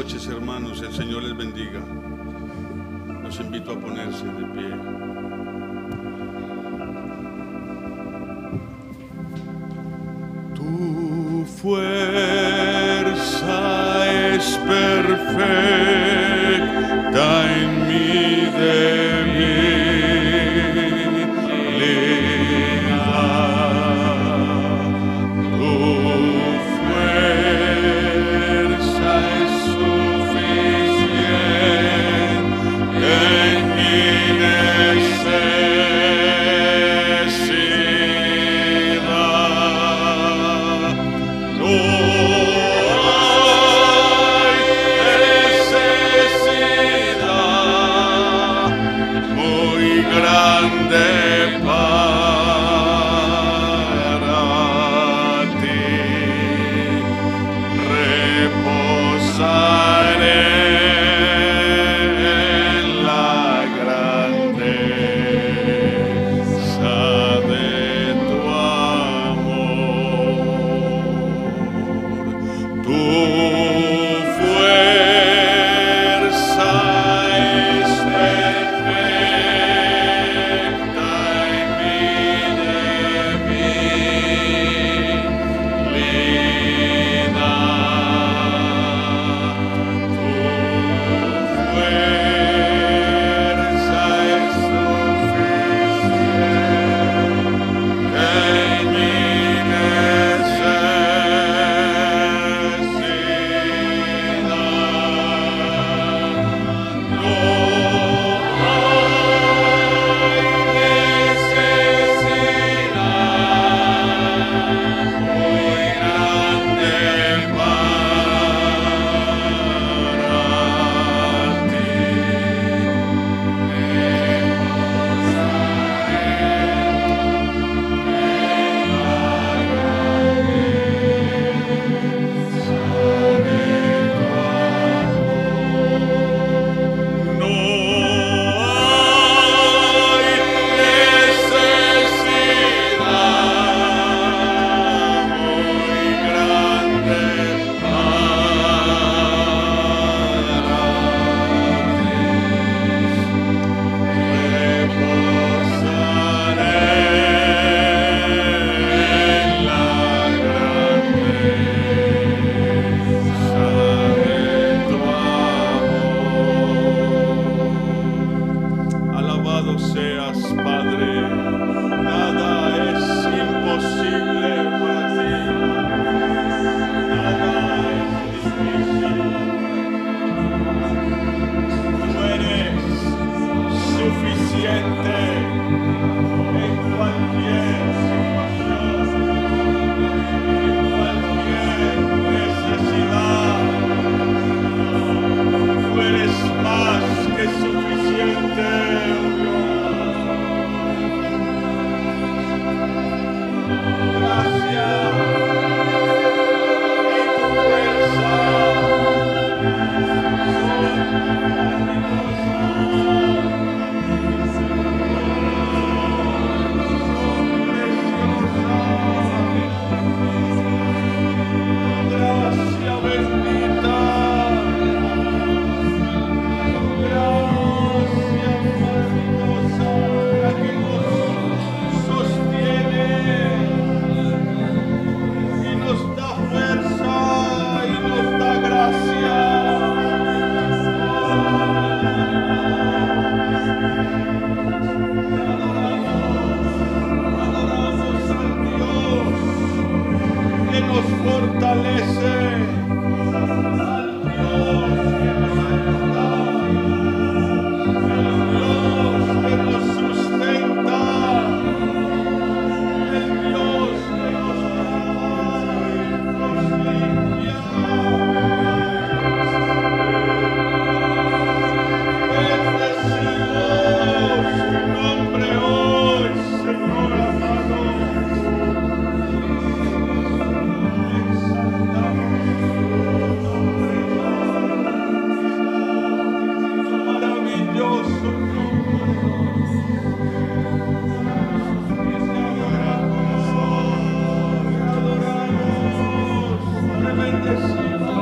noches, hermanos. El Señor les bendiga. Los invito a ponerse de pie. Tu fuerza es perfecta en mi debilidad. Tu fuerza es suficiente en mi necesidad. No hay necesidad muy grande para ti. Reposaré en la grandeza de tu amor. Tu fuerza es perfecta en mi debilidad. Tu fuerza es suficiente en mi necesidad. No alabado seas, Padre. Nada es imposible para ti. Nada es difícil. Tú eres suficiente en cualquier situación, en cualquier necesidad. Tú eres más que suficiente, oh Dios. Gracias. Y tu fuerza gracia bendita. Gracia maravillosa, la que nos sostiene y nos da fuerza y nos da gracia. Adoramos al Dios que nos fortalece, al Dios que nos ayuda, el Dios que nos sustenta, el Dios que nos ama y nos limpia. Bendecimos tu nombre hoy, Señor amado. Exaltamos tu nombre maravilloso, te adoramos, te bendecimos.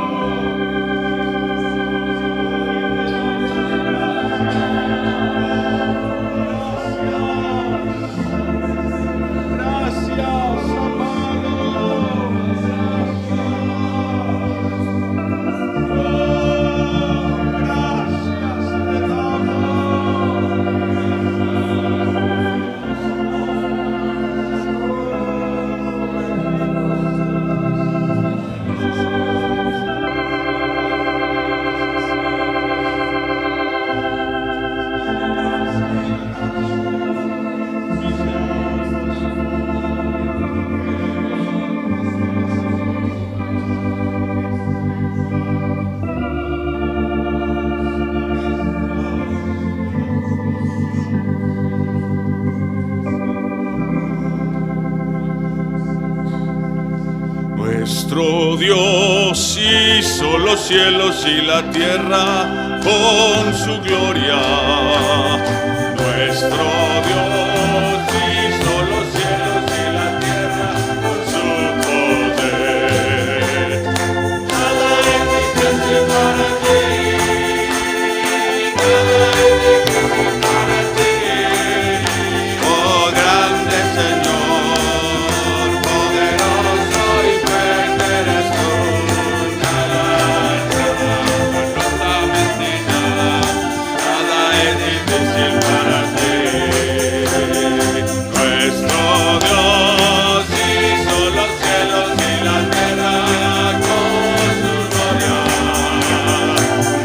Nuestro Dios hizo los cielos y la tierra con su gloria. Nuestro Dios hizo los cielos y la tierra con su poder. Nada es difícil para ti, nada es difícil para ti. Oh grande Señor, poderoso y fuerte eres tú. Nada, absolutamente nada es difícil para ti. Nuestro Dios hizo los cielos y la tierra con su gloria.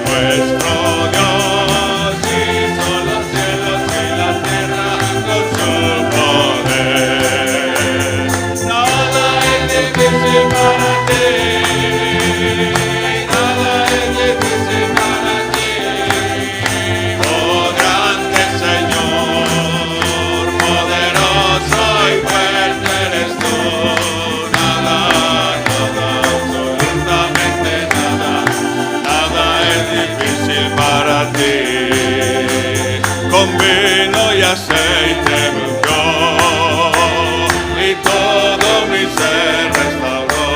Nuestro Dios hizo los cielos y la tierra con su poder. Nada es difícil para ti. Nada es difícil para ti. Oh grande Señor, poderoso y fuerte eres tú. Nada, absolutamente nada es difícil para ti. Con vino y aceite me ungió y todo mi ser restauró.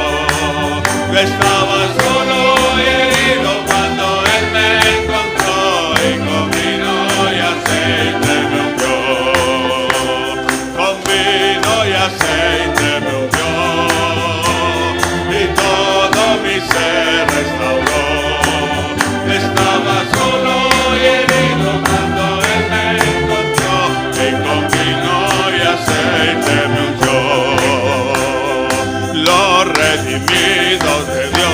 Yo estaba solo y herido cuando Él me encontró y con vino y aceite me ungió. Con vino y aceite me ungió y todo mi ser restauró. Estaba solo y herido cuando Él me encontró y con vino y aceite me ungió. Los redimidos de Dios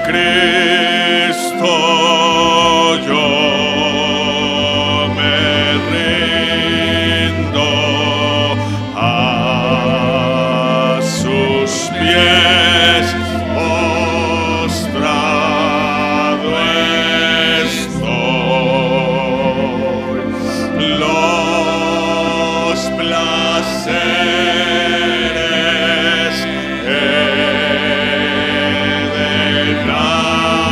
Cristo yo me rindo, a sus pies postrado estoy. Los placeres he dejado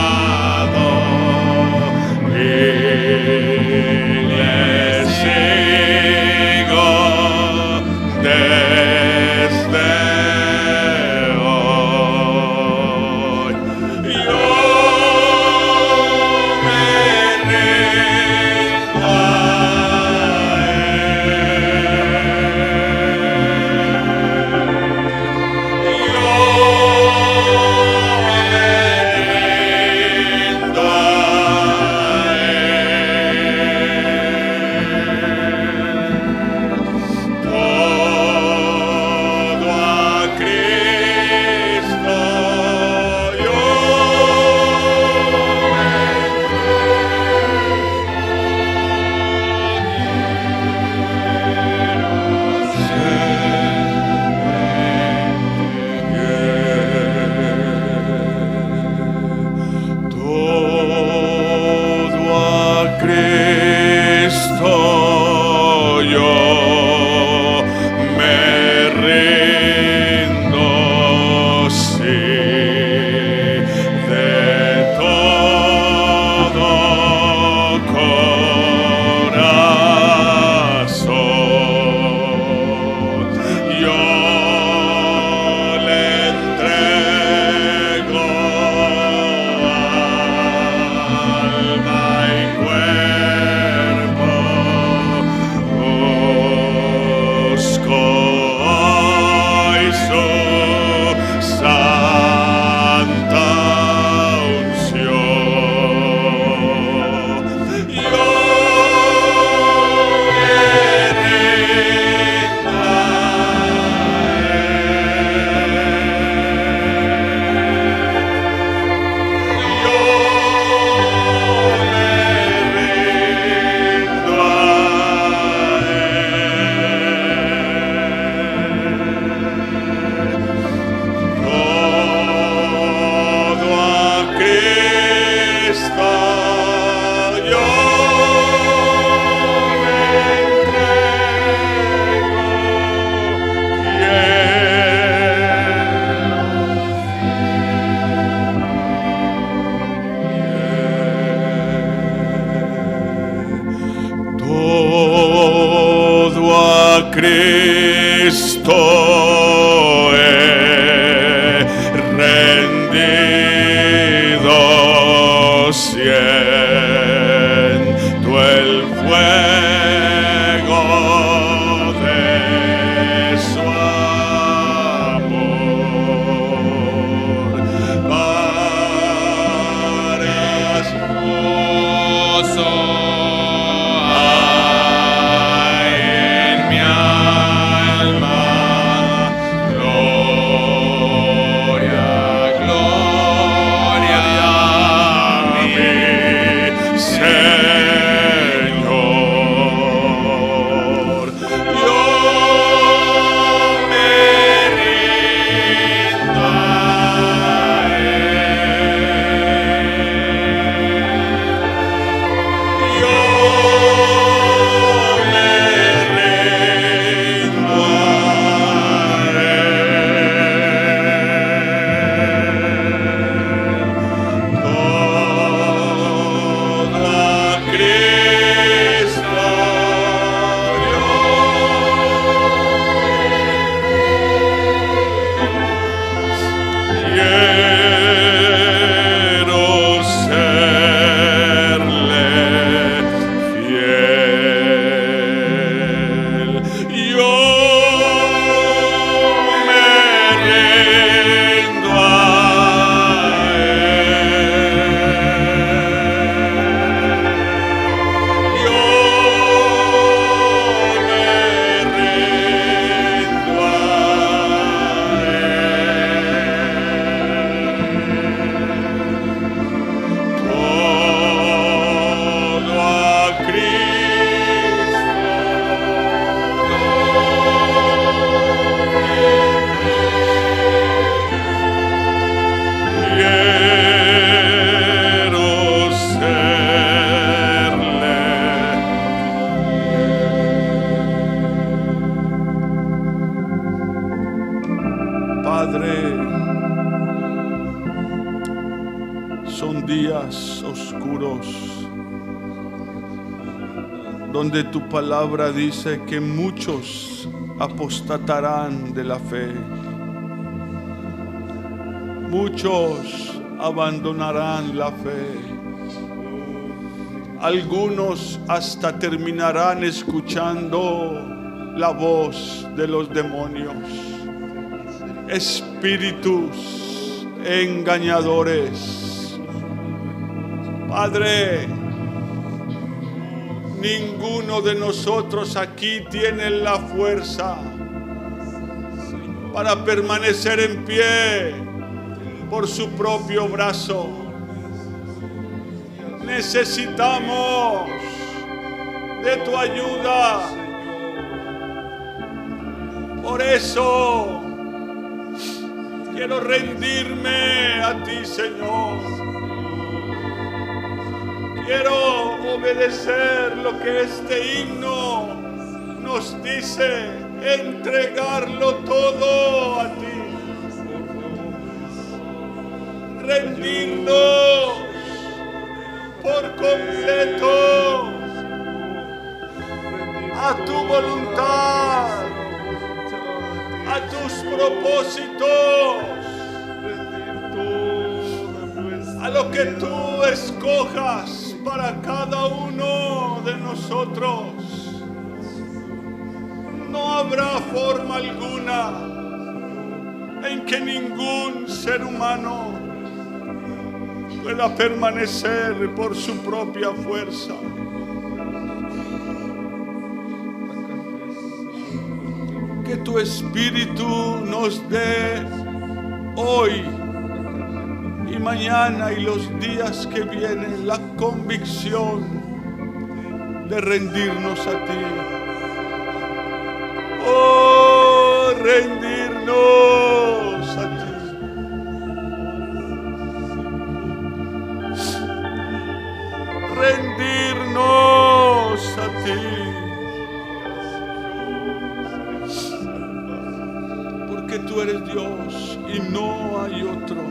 son días oscuros, donde tu palabra dice que muchos apostatarán de la fe. Muchos abandonarán la fe. Algunos hasta terminarán escuchando la voz de los demonios. Espíritus engañadores. Padre, ninguno de nosotros aquí tiene la fuerza para permanecer en pie por su propio brazo. Necesitamos de tu ayuda. Por eso quiero rendirme a ti, Señor. Quiero obedecer lo que este himno nos dice, entregarlo todo a ti. Rendirnos por completo a tu voluntad, a tus propósitos, a lo que tú escojas para cada uno de nosotros. No habrá forma alguna en que ningún ser humano pueda permanecer por su propia fuerza. Que tu Espíritu nos dé hoy y mañana y los días que vienen la convicción de rendirnos a ti. Oh, rendirnos a ti. Rendirnos a ti, porque tú eres Dios y no hay otro.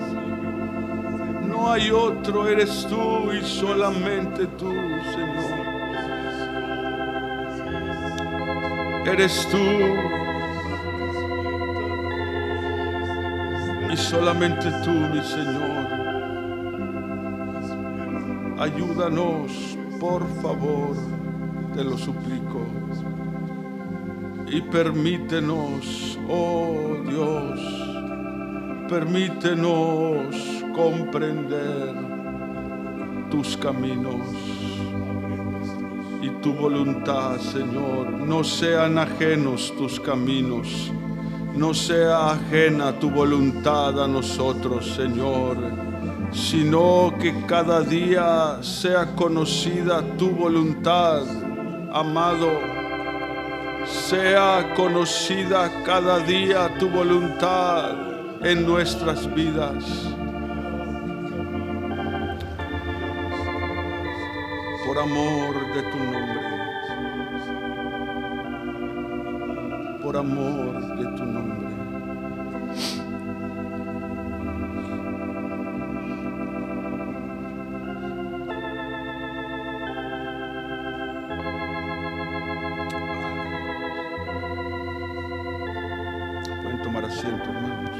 No hay otro, eres tú y solamente tú, Señor. Eres tú y solamente tú, mi Señor. Ayúdanos, por favor, te lo suplico. Y permítenos, oh Dios, permítenos comprender tus caminos y tu voluntad, Señor. No sean ajenos tus caminos, no sea ajena tu voluntad a nosotros, Señor, sino que cada día sea conocida tu voluntad, amado. Sea conocida cada día tu voluntad en nuestras vidas. Por amor de tu nombre, por amor de tu nombre. Pueden tomar asiento, hermanos.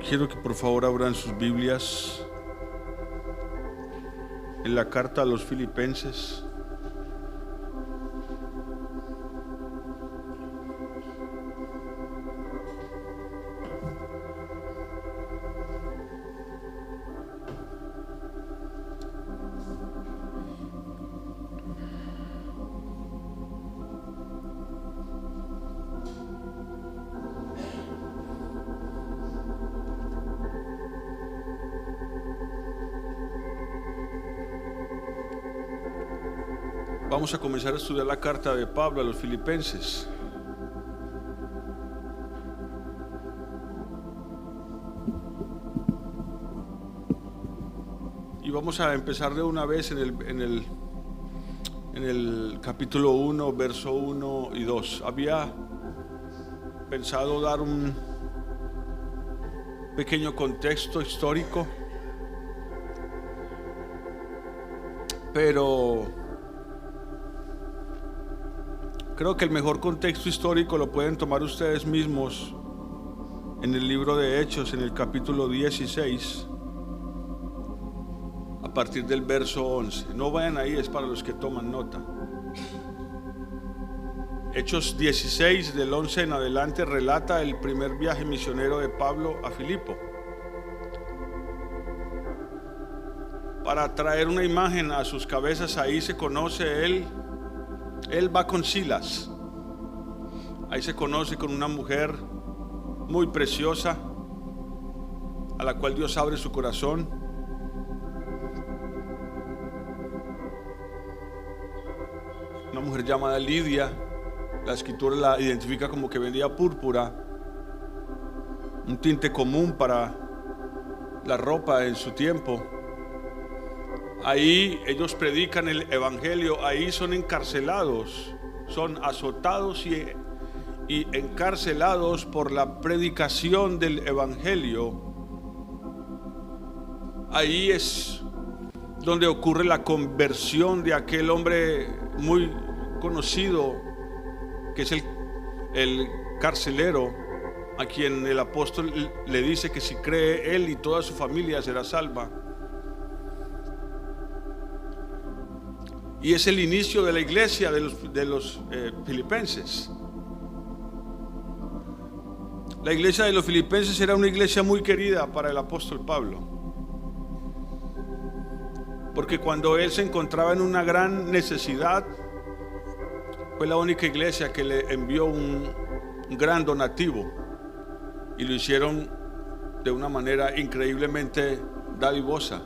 Quiero que por favor abran sus Biblias en la carta a los Filipenses. Vamos a comenzar a estudiar la carta de Pablo a los Filipenses. Y vamos a empezar de una vez en el capítulo 1, verso 1 y 2. Había pensado dar un pequeño contexto histórico, pero creo que el mejor contexto histórico lo pueden tomar ustedes mismos en el libro de Hechos, en el capítulo 16, a partir del verso 11. No vayan ahí, es para los que toman nota. Hechos 16, del 11 en adelante, relata el primer viaje misionero de Pablo a Filipo. Para traer una imagen a sus cabezas, ahí se conoce él va con Silas. Ahí se conoce con una mujer muy preciosa, a la cual Dios abre su corazón. Una mujer llamada Lidia. La escritura la identifica como que vendía púrpura, un tinte común para la ropa en su tiempo. Ahí ellos predican el evangelio, ahí son encarcelados, son azotados y encarcelados por la predicación del evangelio. Ahí es donde ocurre la conversión de aquel hombre muy conocido, que es el carcelero, a quien el apóstol le dice que si cree él y toda su familia será salva. Y es el inicio de la iglesia de los filipenses. La iglesia de los filipenses era una iglesia muy querida para el apóstol Pablo, porque cuando él se encontraba en una gran necesidad, fue la única iglesia que le envió un gran donativo, y lo hicieron de una manera increíblemente dadivosa.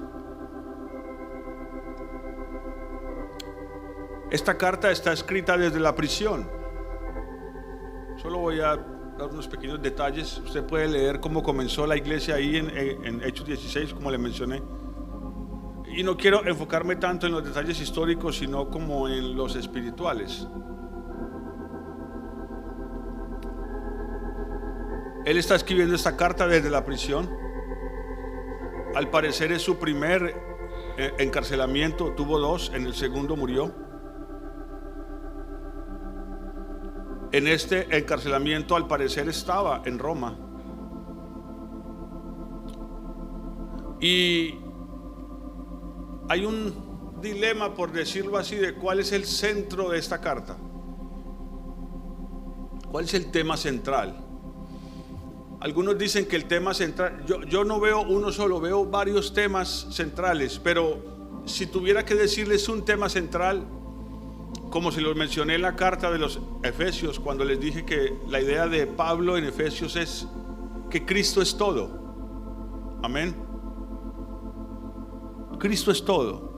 Esta carta está escrita desde la prisión. Solo voy a dar unos pequeños detalles. Usted puede leer cómo comenzó la iglesia ahí en Hechos 16, como le mencioné. Y no quiero enfocarme tanto en los detalles históricos, sino como en los espirituales. Él está escribiendo esta carta desde la prisión. Al parecer es su primer encarcelamiento, tuvo dos, en el segundo murió. En este encarcelamiento al parecer estaba en Roma. Y hay un dilema, por decirlo así, de cuál es el centro de esta carta. ¿Cuál es el tema central? Algunos dicen que el tema central, yo no veo uno solo, veo varios temas centrales, pero si tuviera que decirles un tema central, como se los mencioné en la carta de los Efesios, cuando les dije que la idea de Pablo en Efesios es que Cristo es todo. Amén. Cristo es todo.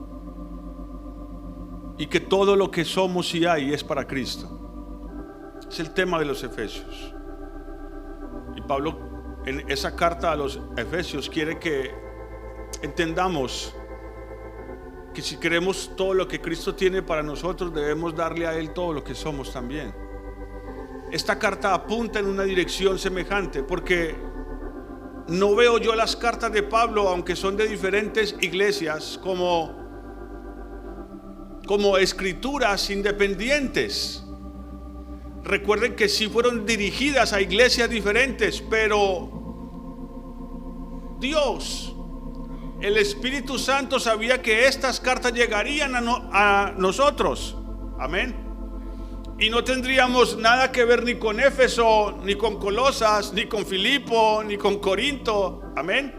Y que todo lo que somos y hay es para Cristo. Es el tema de los Efesios. Y Pablo en esa carta a los Efesios quiere que entendamos que si queremos todo lo que Cristo tiene para nosotros, debemos darle a Él todo lo que somos también. Esta carta apunta en una dirección semejante, porque no veo yo las cartas de Pablo, aunque son de diferentes iglesias, como escrituras independientes. Recuerden que sí fueron dirigidas a iglesias diferentes, pero Dios, el Espíritu Santo, sabía que estas cartas llegarían a nosotros. Amén. Y no tendríamos nada que ver ni con Éfeso, ni con Colosas, ni con Filipo, ni con Corinto. Amén.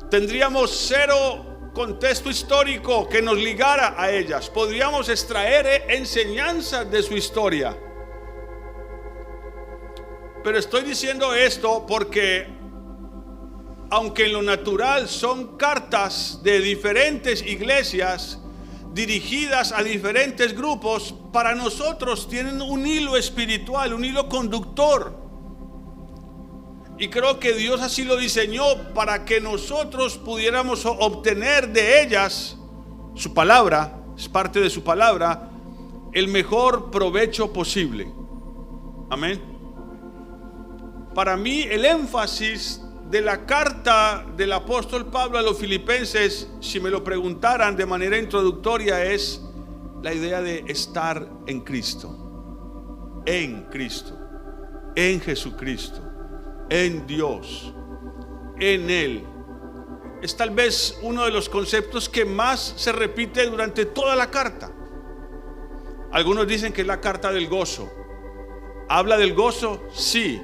Tendríamos cero contexto histórico que nos ligara a ellas. Podríamos extraer enseñanzas de su historia. Pero estoy diciendo esto porque, aunque en lo natural son cartas de diferentes iglesias, dirigidas a diferentes grupos, para nosotros tienen un hilo espiritual, un hilo conductor. Y creo que Dios así lo diseñó para que nosotros pudiéramos obtener de ellas, su palabra, es parte de su palabra, el mejor provecho posible. Amén. Para mí el énfasis de la carta del apóstol Pablo a los filipenses, si me lo preguntaran de manera introductoria, es la idea de estar en Cristo, en Jesucristo, en Dios, en Él. Es tal vez uno de los conceptos que más se repite durante toda la carta. Algunos dicen que es la carta del gozo. ¿Habla del gozo? Sí,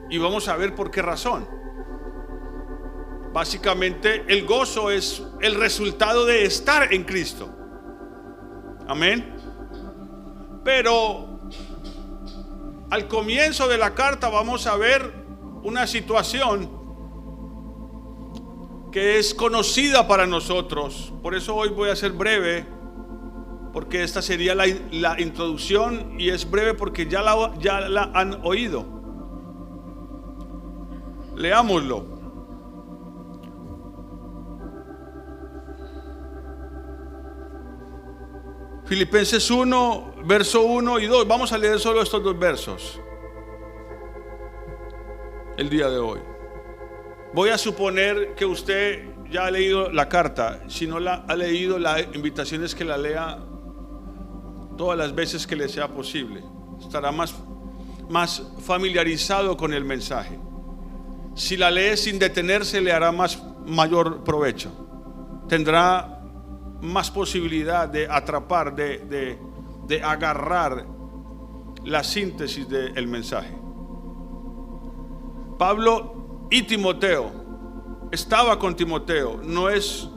y vamos a ver por qué razón. Básicamente el gozo es el resultado de estar en Cristo. Amén. Pero al comienzo de la carta vamos a ver una situación que es conocida para nosotros. Por eso hoy voy a ser breve, porque esta sería la introducción, y es breve porque ya la han oído. Leámoslo. Filipenses 1, verso 1 y 2. Vamos a leer solo estos dos versos el día de hoy. Voy a suponer que usted ya ha leído la carta. Si no la ha leído, la invitación es que la lea todas las veces que le sea posible. Estará más familiarizado con el mensaje. Si la lee sin detenerse, le hará mayor provecho. Tendrá más posibilidad de atrapar, de agarrar la síntesis del mensaje. Pablo y Timoteo, estaba con Timoteo. No es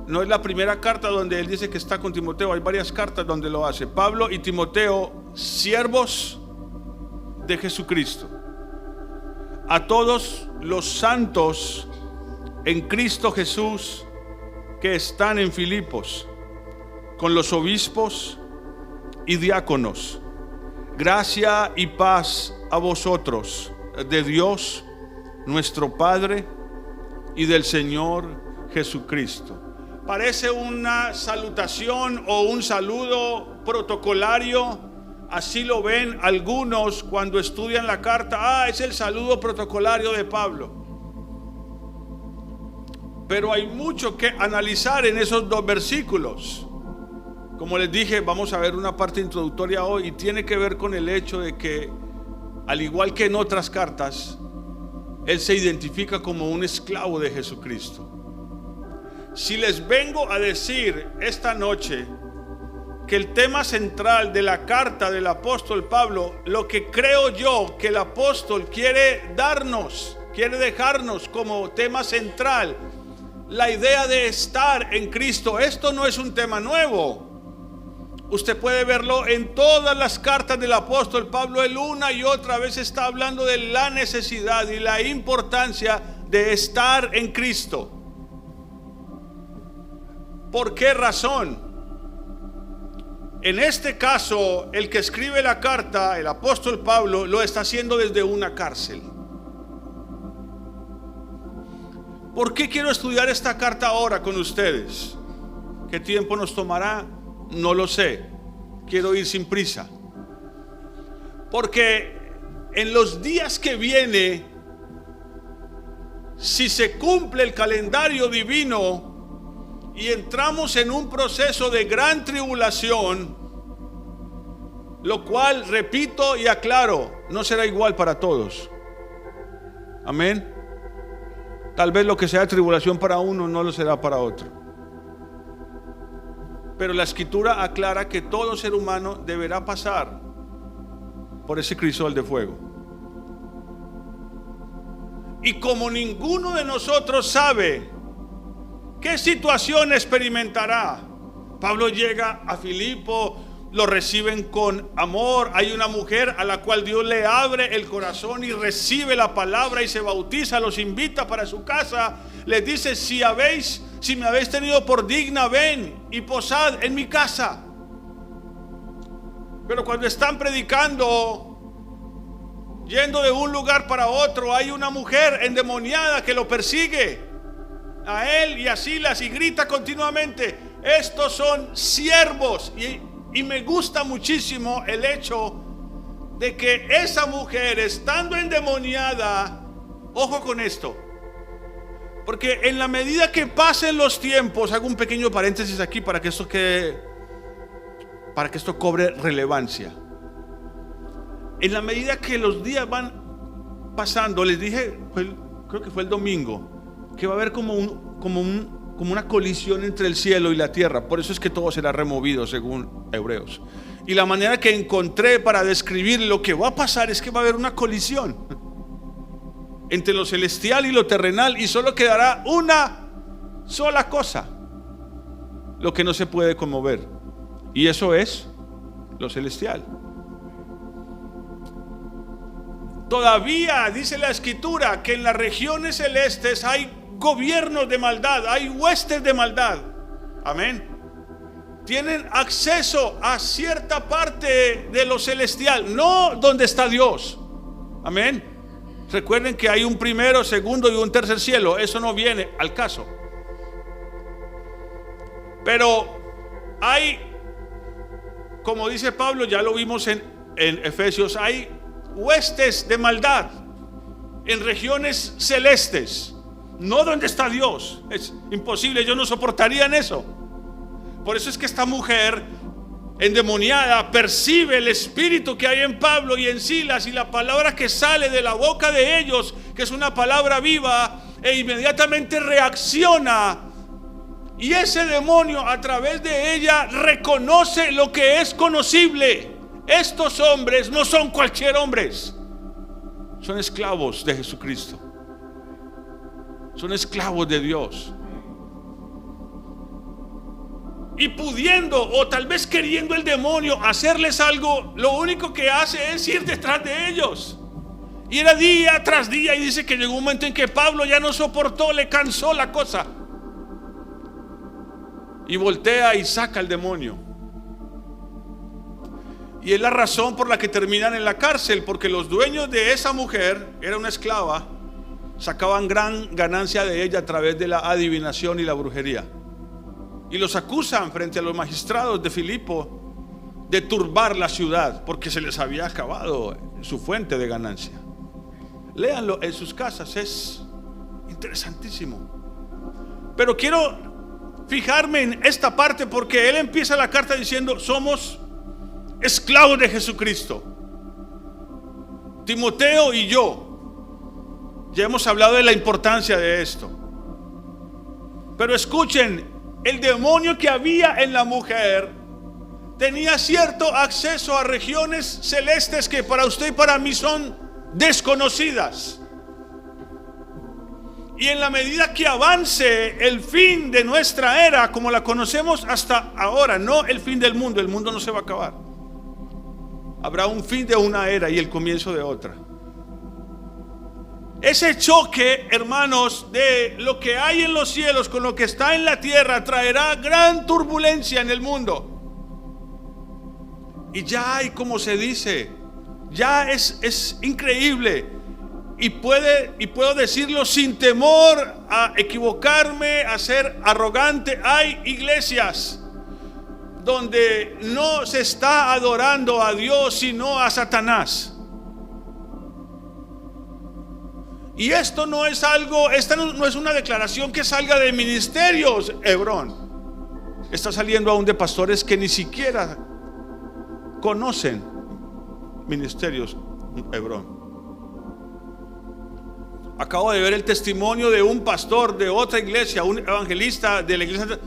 la primera carta donde él dice que está con Timoteo. Hay varias cartas donde lo hace. Pablo y Timoteo, siervos de Jesucristo, a todos los santos en Cristo Jesús que están en Filipos, con los obispos y diáconos. Gracia y paz a vosotros, de Dios nuestro Padre y del Señor Jesucristo. Parece una salutación o un saludo protocolario. Así lo ven algunos cuando estudian la carta. Es el saludo protocolario de Pablo. Pero hay mucho que analizar en esos dos versículos. Como les dije, vamos a ver una parte introductoria hoy, y tiene que ver con el hecho de que, al igual que en otras cartas, él se identifica como un esclavo de Jesucristo. Si les vengo a decir esta noche que el tema central de la carta del apóstol Pablo, lo que creo yo que el apóstol quiere dejarnos como tema central, la idea de estar en Cristo. Esto no es un tema nuevo. Usted puede verlo en todas las cartas del apóstol Pablo. Él una y otra vez está hablando de la necesidad y la importancia de estar en Cristo. ¿Por qué razón? En este caso, el que escribe la carta, el apóstol Pablo, lo está haciendo desde una cárcel. ¿Por qué quiero estudiar esta carta ahora con ustedes? ¿Qué tiempo nos tomará? No lo sé. Quiero ir sin prisa. Porque en los días que viene, si se cumple el calendario divino y entramos en un proceso de gran tribulación, lo cual, repito y aclaro, no será igual para todos. Amén. Tal vez lo que sea tribulación para uno no lo será para otro. Pero la escritura aclara que todo ser humano deberá pasar por ese crisol de fuego. Y como ninguno de nosotros sabe qué situación experimentará, Pablo llega a Filipo, lo reciben con amor. Hay una mujer a la cual Dios le abre el corazón y recibe la palabra y se bautiza, los invita para su casa. Les dice: si habéis Si me habéis tenido por digna, ven y posad en mi casa. Pero cuando están predicando, yendo de un lugar para otro, hay una mujer endemoniada que lo persigue a él y a Silas y grita continuamente: estos son siervos. Y me gusta muchísimo el hecho de que esa mujer, estando endemoniada, ojo con esto, porque en la medida que pasen los tiempos, hago un pequeño paréntesis aquí para que esto cobre relevancia. En la medida que los días van pasando, les dije, creo que fue el domingo, que va a haber como una colisión entre el cielo y la tierra. Por eso es que todo será removido, según Hebreos. Y la manera que encontré para describir lo que va a pasar es que va a haber una colisión entre lo celestial y lo terrenal, y solo quedará una sola cosa, lo que no se puede conmover, y eso es lo celestial. Todavía dice la Escritura que en las regiones celestes hay gobiernos de maldad, hay huestes de maldad. Amén. Tienen acceso a cierta parte de lo celestial, no donde está Dios. Amén. Recuerden que hay un primero, segundo y un tercer cielo. Eso no viene al caso. Pero hay, como dice Pablo, ya lo vimos en Efesios, hay huestes de maldad en regiones celestes, no donde está Dios. Es imposible, yo no soportaría en eso. Por eso es que esta mujer endemoniada percibe el espíritu que hay en Pablo y en Silas, y la palabra que sale de la boca de ellos, que es una palabra viva, e inmediatamente reacciona. Y ese demonio, a través de ella, reconoce lo que es conocible. Estos hombres no son cualquier hombres, son esclavos de Jesucristo, son esclavos de Dios. Y pudiendo, o tal vez queriendo el demonio hacerles algo, lo único que hace es ir detrás de ellos. Y era día tras día, y dice que llegó un momento en que Pablo ya no soportó, le cansó la cosa, y voltea y saca al demonio. Y es la razón por la que terminan en la cárcel, porque los dueños de esa mujer, era una esclava, sacaban gran ganancia de ella a través de la adivinación y la brujería. Y los acusan frente a los magistrados de Filipo de turbar la ciudad, porque se les había acabado su fuente de ganancia. Léanlo en sus casas, es interesantísimo. Pero quiero fijarme en esta parte, porque él empieza la carta diciendo: somos esclavos de Jesucristo. Timoteo y yo ya hemos hablado de la importancia de esto. Pero escuchen, el demonio que había en la mujer tenía cierto acceso a regiones celestes que para usted y para mí son desconocidas. Y en la medida que avance el fin de nuestra era, como la conocemos hasta ahora, no el fin del mundo no se va a acabar. Habrá un fin de una era y el comienzo de otra. Ese choque, hermanos, de lo que hay en los cielos con lo que está en la tierra traerá gran turbulencia en el mundo. Y ya hay, como se dice, ya es increíble. Y puedo decirlo sin temor a equivocarme, a ser arrogante. Hay iglesias donde no se está adorando a Dios, sino a Satanás. Y esto no es algo, esta no es una declaración que salga de ministerios Hebrón. Está saliendo aún de pastores que ni siquiera conocen ministerios Hebrón. Acabo de ver el testimonio de un pastor de otra iglesia, un evangelista de la iglesia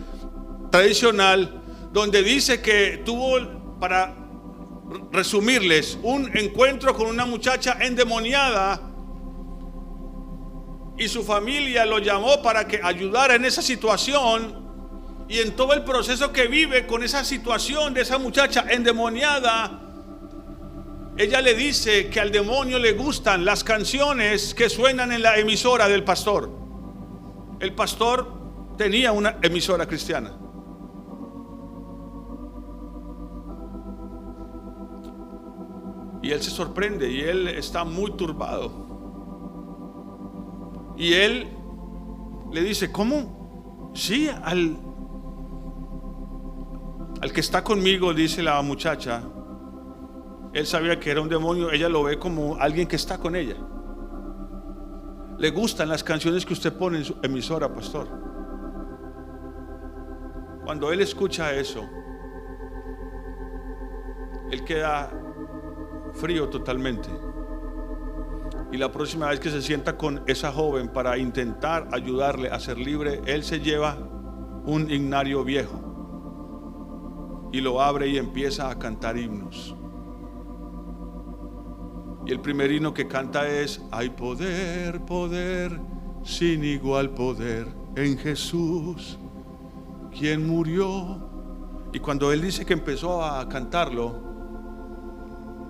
tradicional, donde dice que tuvo, para resumirles, un encuentro con una muchacha endemoniada, y su familia lo llamó para que ayudara en esa situación. Y en todo el proceso que vive con esa situación de esa muchacha endemoniada, ella le dice que al demonio le gustan las canciones que suenan en la emisora del pastor. El pastor tenía una emisora cristiana. Y él se sorprende y él está muy turbado. Y él le dice, ¿cómo? Sí, al que está conmigo, dice la muchacha. Él sabía que era un demonio, ella lo ve como alguien que está con ella. Le gustan las canciones que usted pone en su emisora, pastor. Cuando él escucha eso, él queda frío totalmente. Y la próxima vez que se sienta con esa joven para intentar ayudarle a ser libre, él se lleva un himnario viejo y lo abre y empieza a cantar himnos. Y el primer himno que canta es: hay poder, poder, sin igual poder en Jesús, quien murió. Y cuando él dice que empezó a cantarlo,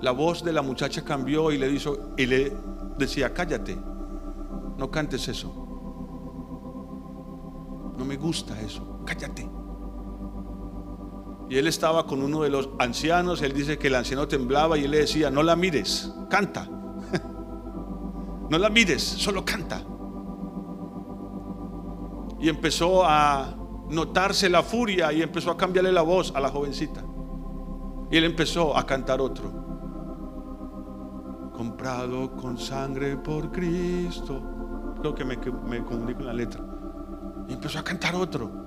la voz de la muchacha cambió y le decía: cállate, no cantes eso, no me gusta eso, cállate. Y él estaba con uno de los ancianos. Él dice que el anciano temblaba y él le decía: no la mires, canta. No la mires, solo canta. Y empezó a notarse la furia y empezó a cambiarle la voz a la jovencita. Y él empezó a cantar otro: comprado con sangre por Cristo. Creo que me comunico en la letra. Y empezó a cantar otro.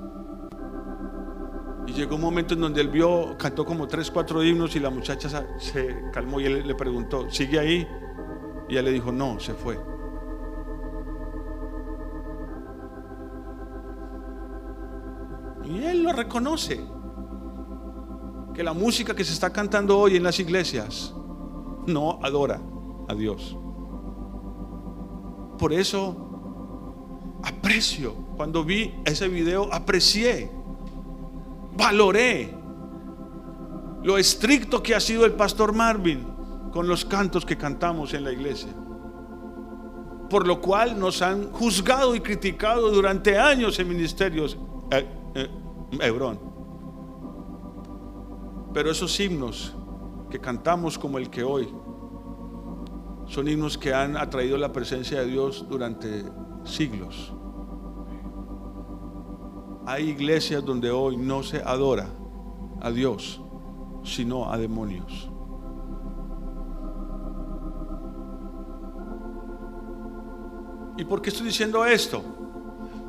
Y llegó un momento en donde él cantó como 3, 4 himnos y la muchacha se calmó y él le preguntó: ¿sigue ahí? Y ella le dijo: no, se fue. Y él lo reconoce, que la música que se está cantando hoy en las iglesias no adora a Dios. Por eso aprecio, cuando vi ese video, aprecié, valoré lo estricto que ha sido el pastor Marvin con los cantos que cantamos en la iglesia, por lo cual nos han juzgado y criticado durante años en ministerios Hebrón. Pero esos himnos que cantamos como el que hoy, son himnos que han atraído la presencia de Dios durante siglos. Hay iglesias donde hoy no se adora a Dios, sino a demonios. ¿Y por qué estoy diciendo esto?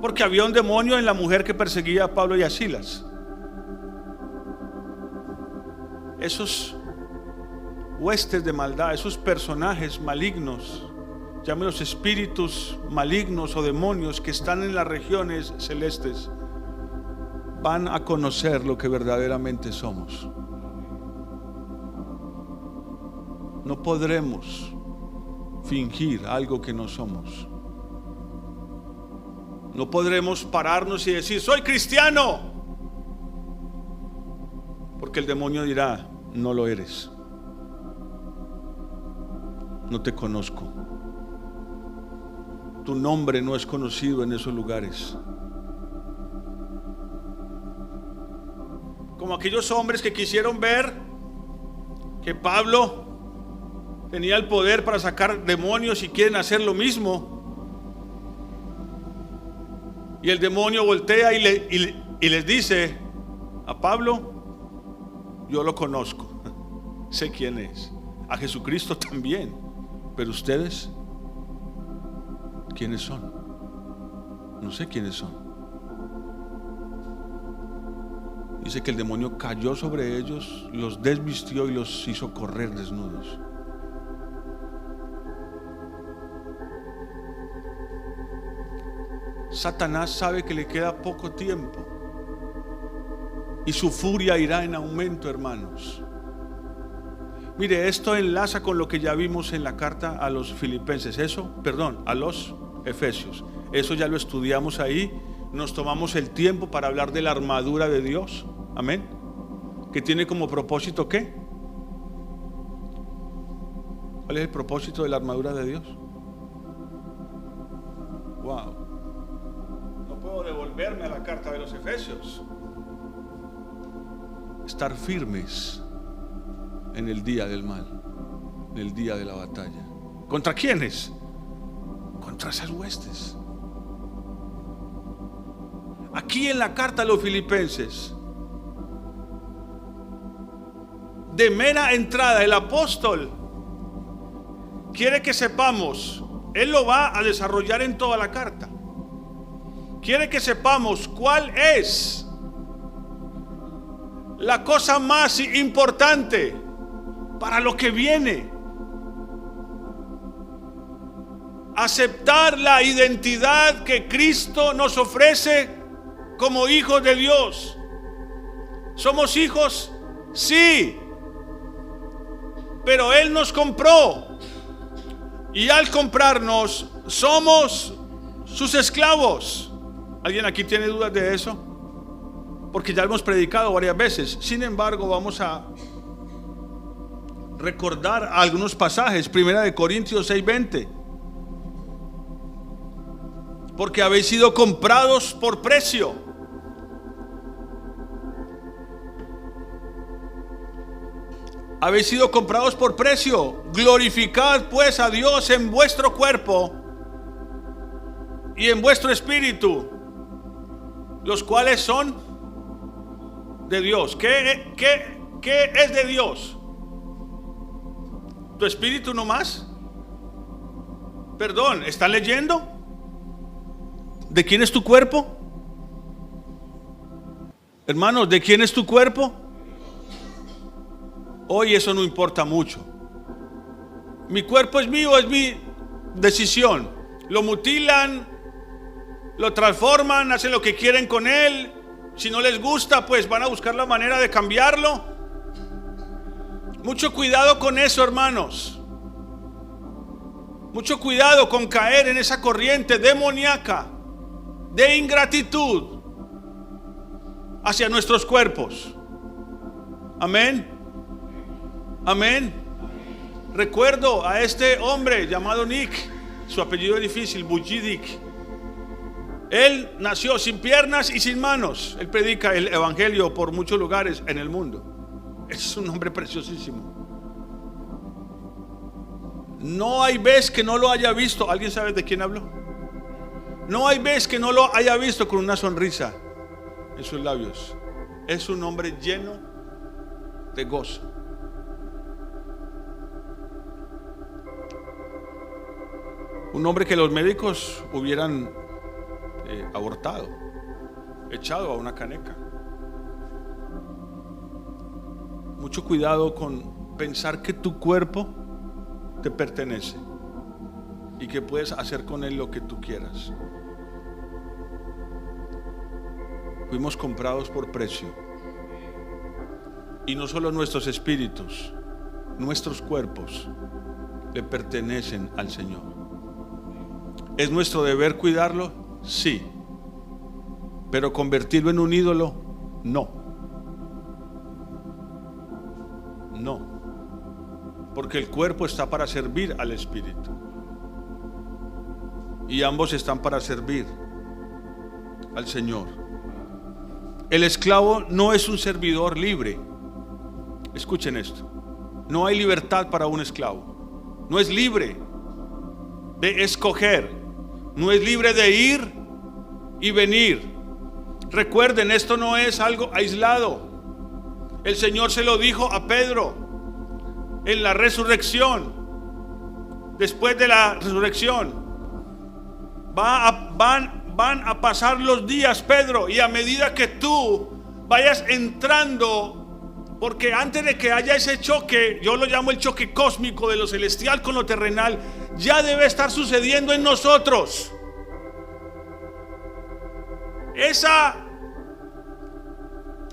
Porque había un demonio en la mujer que perseguía a Pablo y a Silas. Esos huestes de maldad, esos personajes malignos, llámenos espíritus malignos o demonios que están en las regiones celestes, van a conocer lo que verdaderamente somos. No podremos fingir algo que no somos. No podremos pararnos y decir: soy cristiano, porque el demonio dirá: no lo eres, no te conozco, tu nombre no es conocido en esos lugares. Como aquellos hombres que quisieron ver que Pablo tenía el poder para sacar demonios y quieren hacer lo mismo. Y el demonio voltea y les dice a Pablo: yo lo conozco, sé quién es. A Jesucristo también. Pero ustedes, ¿quiénes son? No sé quiénes son. Dice que el demonio cayó sobre ellos, los desvistió y los hizo correr desnudos. Satanás sabe que le queda poco tiempo y su furia irá en aumento, hermanos. Mire, esto enlaza con lo que ya vimos en la carta a los filipenses, a los efesios. Eso ya lo estudiamos ahí. Nos tomamos el tiempo para hablar de la armadura de Dios, amén, que tiene como propósito ¿qué? ¿Cuál es el propósito de la armadura de Dios? Wow, no puedo devolver volverme a la carta de los Efesios. Estar firmes en el día del mal, en el día de la batalla. ¿Contra quiénes? Contra esas huestes. Aquí en la carta a los Filipenses, de mera entrada, el apóstol quiere que sepamos, él lo va a desarrollar en toda la carta. Quiere que sepamos cuál es la cosa más importante para lo que viene. Aceptar la identidad que Cristo nos ofrece como hijos de Dios. ¿Somos hijos? Sí. Pero Él nos compró. Y al comprarnos, somos sus esclavos. ¿Alguien aquí tiene dudas de eso? Porque ya hemos predicado varias veces. Sin embargo, vamos a recordar algunos pasajes. 1 Corintios 6:20. Porque habéis sido comprados por precio. Habéis sido comprados por precio. Glorificad pues a Dios en vuestro cuerpo y en vuestro espíritu, los cuales son de Dios. ¿Qué es de Dios? ¿Tu espíritu nomás? Perdón, ¿están leyendo? ¿De quién es tu cuerpo? Hermanos, ¿de quién es tu cuerpo? Hoy eso no importa mucho. Mi cuerpo es mío, es mi decisión. Lo mutilan, lo transforman, hacen lo que quieren con él. Si no les gusta, pues van a buscar la manera de cambiarlo. Mucho cuidado con eso, hermanos. Mucho cuidado con caer en esa corriente demoníaca de ingratitud hacia nuestros cuerpos. Amén. Amén. Recuerdo a este hombre llamado Nick, su apellido es difícil, Bujidik. Él nació sin piernas y sin manos. Él predica el evangelio por muchos lugares en el mundo. Es un hombre preciosísimo. No hay vez que no lo haya visto. ¿Alguien sabe de quién hablo? No hay vez que no lo haya visto con una sonrisa en sus labios. Es un hombre lleno de gozo. Un hombre que los médicos hubieran abortado, echado a una caneca. Mucho cuidado con pensar que tu cuerpo te pertenece y que puedes hacer con él lo que tú quieras. Fuimos comprados por precio. Y no solo nuestros espíritus, nuestros cuerpos le pertenecen al Señor. ¿Es nuestro deber cuidarlo? Sí. Pero convertirlo en un ídolo, no. No. Porque el cuerpo está para servir al espíritu. Y ambos están para servir al Señor. El esclavo no es un servidor libre. Escuchen esto. No hay libertad para un esclavo. No es libre de escoger. No es libre de ir y venir. Recuerden, esto no es algo aislado. El Señor se lo dijo a Pedro en la resurrección. Después de la resurrección van a pasar los días, Pedro, y a medida que tú vayas entrando, porque antes de que haya ese choque, yo lo llamo el choque cósmico de lo celestial con lo terrenal, ya debe estar sucediendo en nosotros. Esa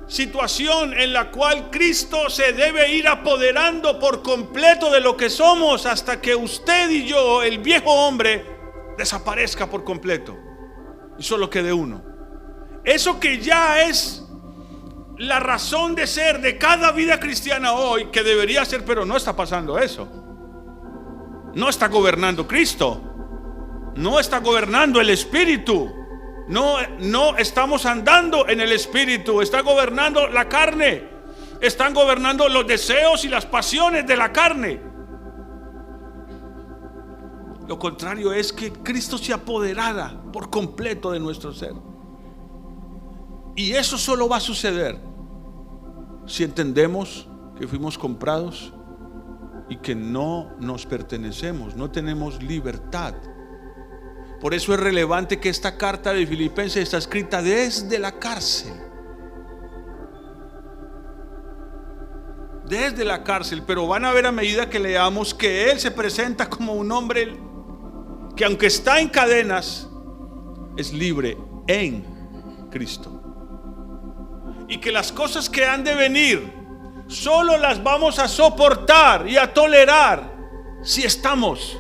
situación en la cual Cristo se debe ir apoderando por completo de lo que somos hasta que usted y yo, el viejo hombre, desaparezca por completo y solo quede uno. Eso que ya es la razón de ser de cada vida cristiana hoy, que debería ser, pero no está pasando eso. No está gobernando Cristo, no está gobernando el Espíritu. No estamos andando en el Espíritu, está gobernando la carne, están gobernando los deseos y las pasiones de la carne. Lo contrario es que Cristo se apoderara por completo de nuestro ser. Y eso solo va a suceder si entendemos que fuimos comprados y que no nos pertenecemos, no tenemos libertad. Por eso es relevante que esta carta de Filipenses está escrita desde la cárcel. Desde la cárcel, pero van a ver a medida que leamos que él se presenta como un hombre que aunque está en cadenas, es libre en Cristo. Y que las cosas que han de venir solo las vamos a soportar y a tolerar si estamos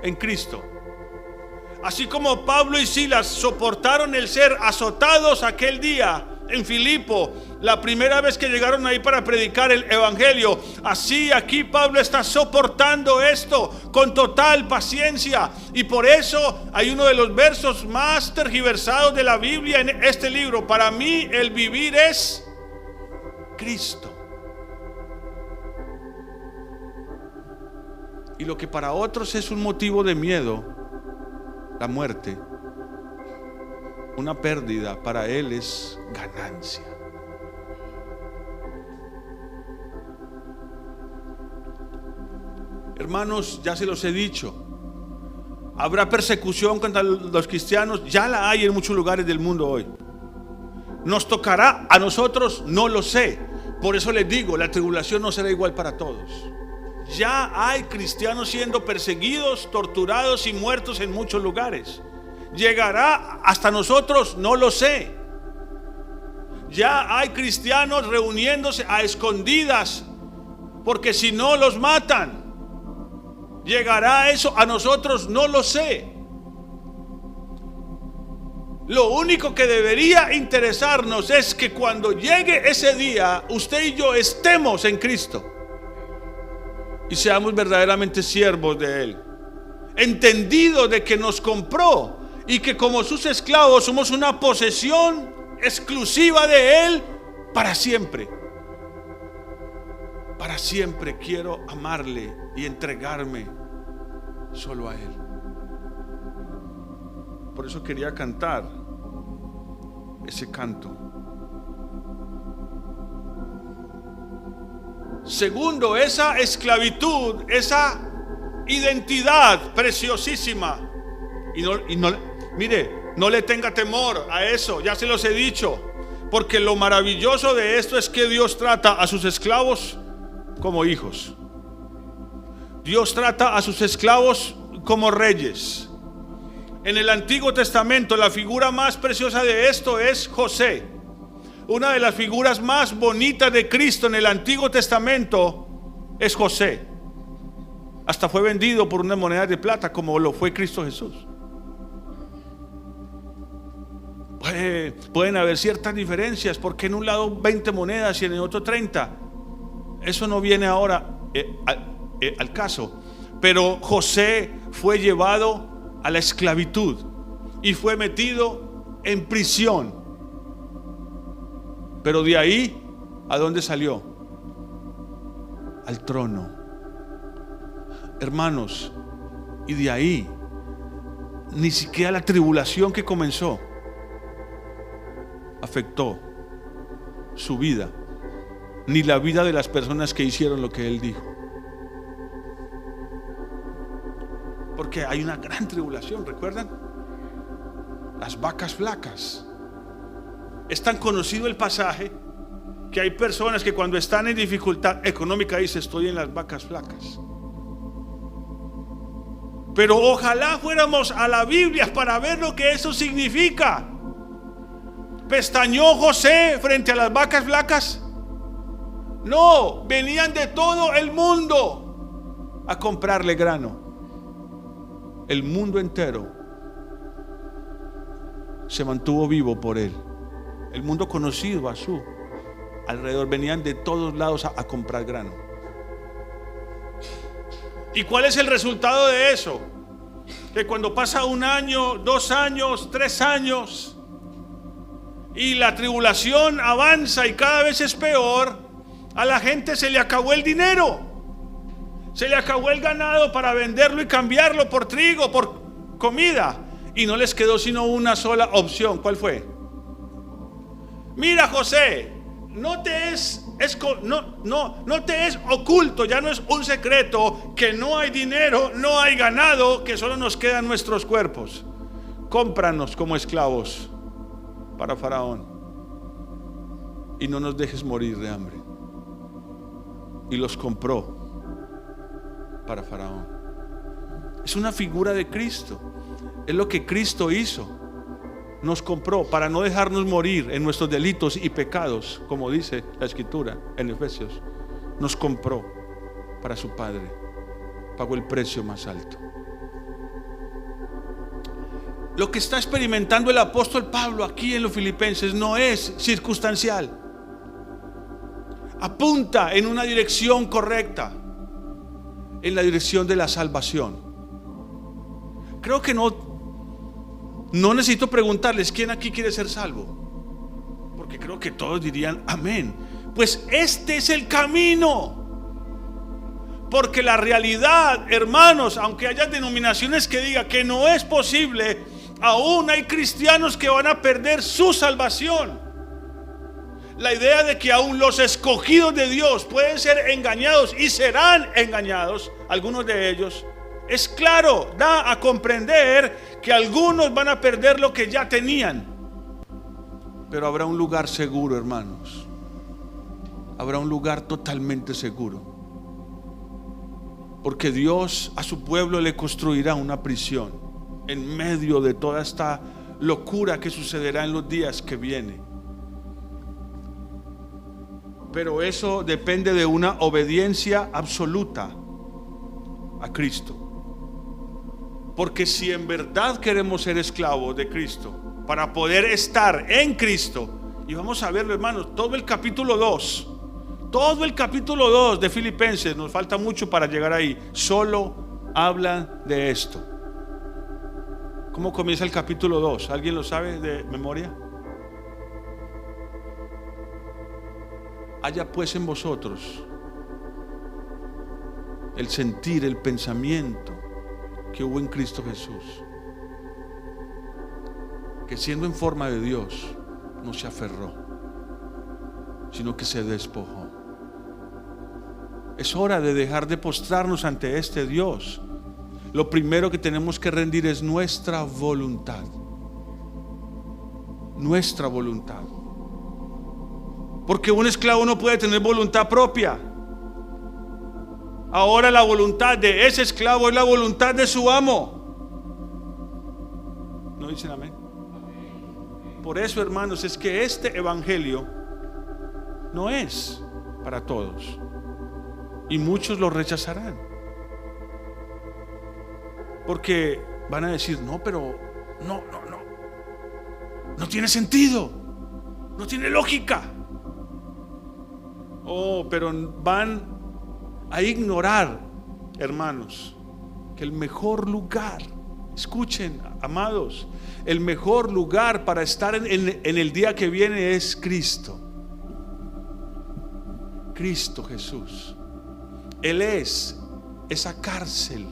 en Cristo. Así como Pablo y Silas soportaron el ser azotados aquel día en Filipo, la primera vez que llegaron ahí para predicar el evangelio, así aquí Pablo está soportando esto con total paciencia. Y por eso hay uno de los versos más tergiversados de la Biblia en este libro: para mí el vivir es Cristo. Y lo que para otros es un motivo de miedo, la muerte, una pérdida, para él es ganancia. Hermanos, ya se los he dicho, habrá persecución contra los cristianos, ya la hay en muchos lugares del mundo hoy. ¿Nos tocará a nosotros? No lo sé. Por eso les digo, la tribulación no será igual para todos. Ya hay cristianos siendo perseguidos, torturados y muertos en muchos lugares. ¿Llegará hasta nosotros? No lo sé. Ya hay cristianos reuniéndose a escondidas, porque si no los matan. ¿Llegará eso a nosotros? No lo sé. Lo único que debería interesarnos es que cuando llegue ese día, usted y yo estemos en Cristo y seamos verdaderamente siervos de Él, entendido de que nos compró y que como sus esclavos somos una posesión exclusiva de Él para siempre. Para siempre quiero amarle y entregarme solo a Él. Por eso quería cantar ese canto. Segundo, esa esclavitud, esa identidad preciosísima. Mire, no le tenga temor a eso, ya se los he dicho. Porque lo maravilloso de esto es que Dios trata a sus esclavos como hijos. Dios trata a sus esclavos como reyes. En el Antiguo Testamento la figura más preciosa de esto es José. Una de las figuras más bonitas de Cristo en el Antiguo Testamento es José. Hasta fue vendido por unas monedas de plata, como lo fue Cristo Jesús. Pueden haber ciertas diferencias, porque en un lado 20 monedas y en el otro 30. Eso no viene ahora al caso. Pero José fue llevado a la esclavitud y fue metido en prisión. Pero de ahí, ¿a dónde salió? Al trono. Hermanos, y de ahí ni siquiera la tribulación que comenzó afectó su vida, ni la vida de las personas que hicieron lo que él dijo. Porque hay una gran tribulación, ¿recuerdan? Las vacas flacas. Es tan conocido el pasaje que hay personas que cuando están en dificultad económica dicen: estoy en las vacas flacas. Pero ojalá fuéramos a la Biblia para ver lo que eso significa. ¿Pestañó José frente a las vacas flacas? No, venían de todo el mundo a comprarle grano. El mundo entero se mantuvo vivo por él. El mundo conocido a su alrededor, venían de todos lados a comprar grano. ¿Y cuál es el resultado de eso? que cuando pasa 1 año, 2 años, 3 años y la tribulación avanza y cada vez es peor, a la gente se le acabó el dinero, se le acabó el ganado para venderlo y cambiarlo por trigo, por comida, y no les quedó sino una sola opción. ¿Cuál fue? Mira, José, no te es oculto, ya no es un secreto que no hay dinero, no hay ganado, que solo nos quedan nuestros cuerpos. Cómpranos como esclavos para Faraón y no nos dejes morir de hambre. Y los compró para Faraón. Es una figura de Cristo. Es lo que Cristo hizo. Nos compró para no dejarnos morir en nuestros delitos y pecados, como dice la Escritura en Efesios. Nos compró para su Padre. Pagó el precio más alto. Lo que está experimentando el apóstol Pablo aquí en los Filipenses no es circunstancial. Apunta en una dirección correcta, en la dirección de la salvación. Creo que no necesito preguntarles quién aquí quiere ser salvo, porque creo que todos dirían amén. Pues este es el camino. Porque la realidad, hermanos, aunque haya denominaciones que digan que no es posible, aún hay cristianos que van a perder su salvación. La idea de que aún los escogidos de Dios pueden ser engañados y serán engañados, algunos de ellos, es claro, da a comprender que algunos van a perder lo que ya tenían. Pero habrá un lugar seguro, hermanos. Habrá un lugar totalmente seguro. Porque Dios a su pueblo le construirá una prisión en medio de toda esta locura que sucederá en los días que vienen. Pero eso depende de una obediencia absoluta a Cristo. Porque si en verdad queremos ser esclavos de Cristo, para poder estar en Cristo, y vamos a verlo, hermanos, todo el capítulo 2 de Filipenses, nos falta mucho para llegar ahí, solo habla de esto. ¿Cómo comienza el capítulo 2? ¿Alguien lo sabe de memoria? Haya pues en vosotros el sentir, el pensamiento que hubo en Cristo Jesús, que siendo en forma de Dios no se aferró, sino que se despojó. Es hora de dejar de postrarnos ante este Dios. Lo primero que tenemos que rendir es nuestra voluntad. Nuestra voluntad. Porque un esclavo no puede tener voluntad propia. Ahora la voluntad de ese esclavo es la voluntad de su amo. ¿No dicen amén? Por eso, hermanos, es que este evangelio no es para todos. Y muchos lo rechazarán. Porque van a decir, no, pero no tiene sentido. No tiene lógica. Pero van a ignorar, hermanos, que el mejor lugar, escuchen, amados, el mejor lugar para estar en el día que viene es Cristo. Cristo Jesús. Él es esa cárcel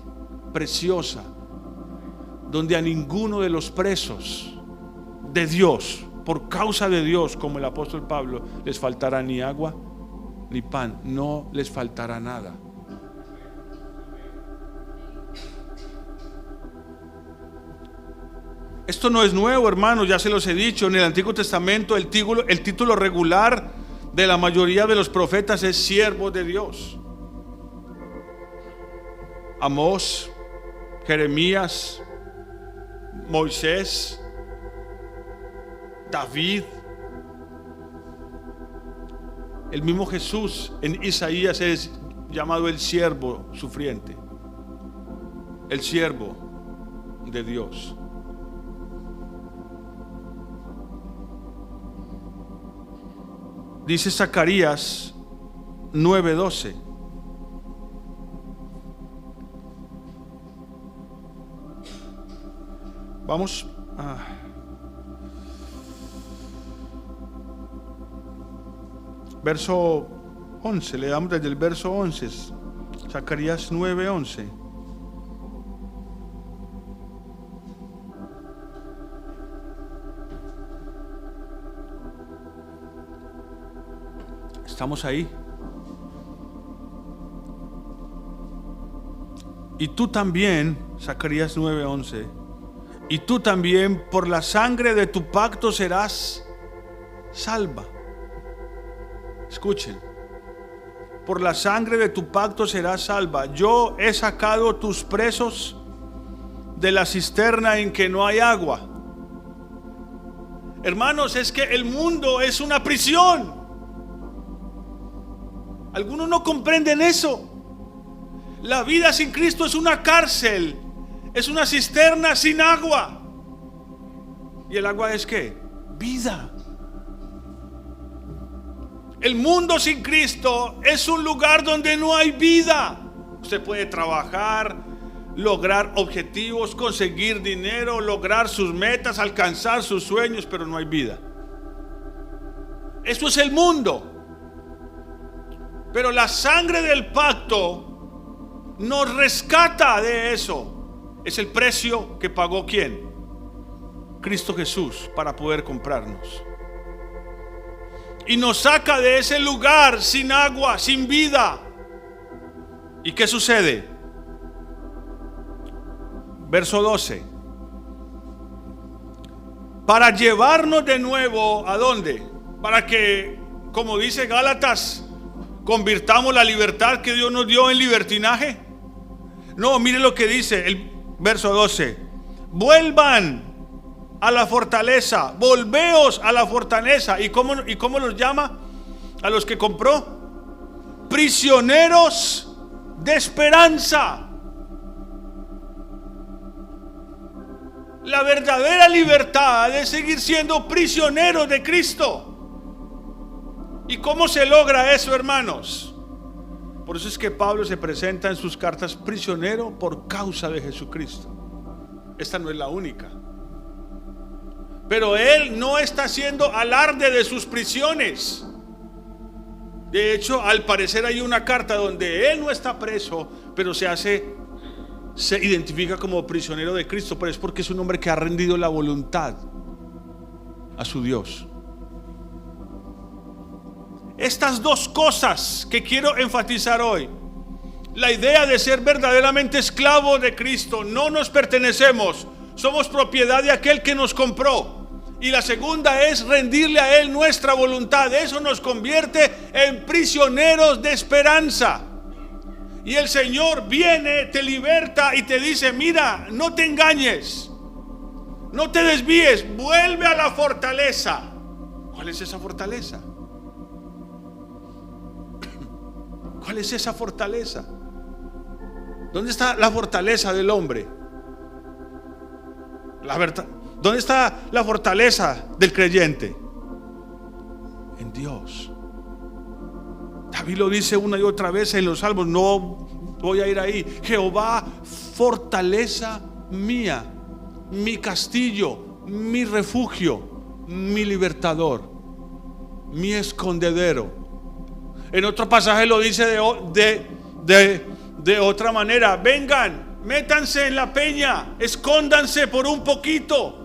preciosa donde a ninguno de los presos de Dios, por causa de Dios, como el apóstol Pablo, les faltará ni agua ni pan, no les faltará nada. Esto no es nuevo, hermanos, ya se los he dicho. En el Antiguo Testamento el título regular de la mayoría de los profetas es siervos de Dios. Amós, Jeremías, Moisés, David, el mismo Jesús en Isaías es llamado el siervo sufriente, el siervo de Dios. Dice Zacarías 9:12. Vamos a... Verso 11, le damos desde el verso 11, Zacarías 9:11. Estamos ahí. Y tú también, Zacarías 9:11, y tú también por la sangre de tu pacto serás salva. Escuchen, por la sangre de tu pacto serás salva. Yo he sacado tus presos de la cisterna en que no hay agua. Hermanos, es que el mundo es una prisión. Algunos no comprenden eso. La vida sin Cristo es una cárcel, es una cisterna sin agua. ¿Y el agua es qué? Vida. El mundo sin Cristo es un lugar donde no hay vida. Usted puede trabajar, lograr objetivos, conseguir dinero, lograr sus metas, alcanzar sus sueños, pero no hay vida. Eso es el mundo. Pero la sangre del pacto nos rescata de eso. Es el precio que pagó ¿quién? Cristo Jesús, para poder comprarnos. Y nos saca de ese lugar sin agua, sin vida. ¿Y qué sucede? Verso 12. Para llevarnos de nuevo, ¿a dónde? Para que, como dice Gálatas, convirtamos la libertad que Dios nos dio en libertinaje. No, mire lo que dice el verso 12. Vuelvan a la fortaleza, volveos a la fortaleza. ¿Y cómo los llama a los que compró? Prisioneros de esperanza. La verdadera libertad es seguir siendo prisioneros de Cristo. ¿Y cómo se logra eso, hermanos? Por eso es que Pablo se presenta en sus cartas prisionero por causa de Jesucristo. Esta no es la única. Pero él no está haciendo alarde de sus prisiones. De hecho, al parecer hay una carta donde él no está preso, pero se identifica como prisionero de Cristo. Pero es porque es un hombre que ha rendido la voluntad a su Dios. Estas dos cosas que quiero enfatizar hoy. La idea de ser verdaderamente esclavos de Cristo. No nos pertenecemos, somos propiedad de aquel que nos compró. Y la segunda es rendirle a Él nuestra voluntad. Eso nos convierte en prisioneros de esperanza. Y el Señor viene, te liberta y te dice: mira, no te engañes, no te desvíes, vuelve a la fortaleza. ¿Cuál es esa fortaleza? ¿Cuál es esa fortaleza? ¿Dónde está la fortaleza del hombre? La verdad, ¿dónde está la fortaleza del creyente? En Dios. David lo dice una y otra vez en los salmos. No voy a ir ahí. Jehová, fortaleza mía, mi castillo, mi refugio, mi libertador, mi escondedero. En otro pasaje lo dice de otra manera. Vengan, métanse en la peña, escóndanse por un poquito.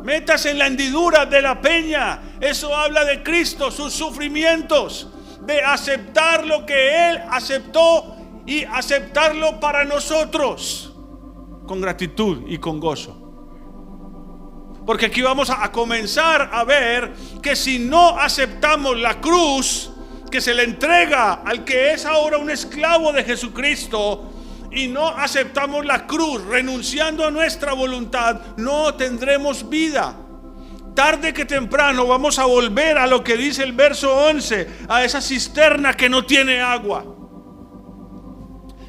Métase en la hendidura de la peña. Eso habla de Cristo, sus sufrimientos, de aceptar lo que Él aceptó y aceptarlo para nosotros con gratitud y con gozo. Porque aquí vamos a comenzar a ver que si no aceptamos la cruz que se le entrega al que es ahora un esclavo de Jesucristo, y no aceptamos la cruz renunciando a nuestra voluntad, no tendremos vida. Tarde que temprano vamos a volver a lo que dice el verso 11, a esa cisterna que no tiene agua.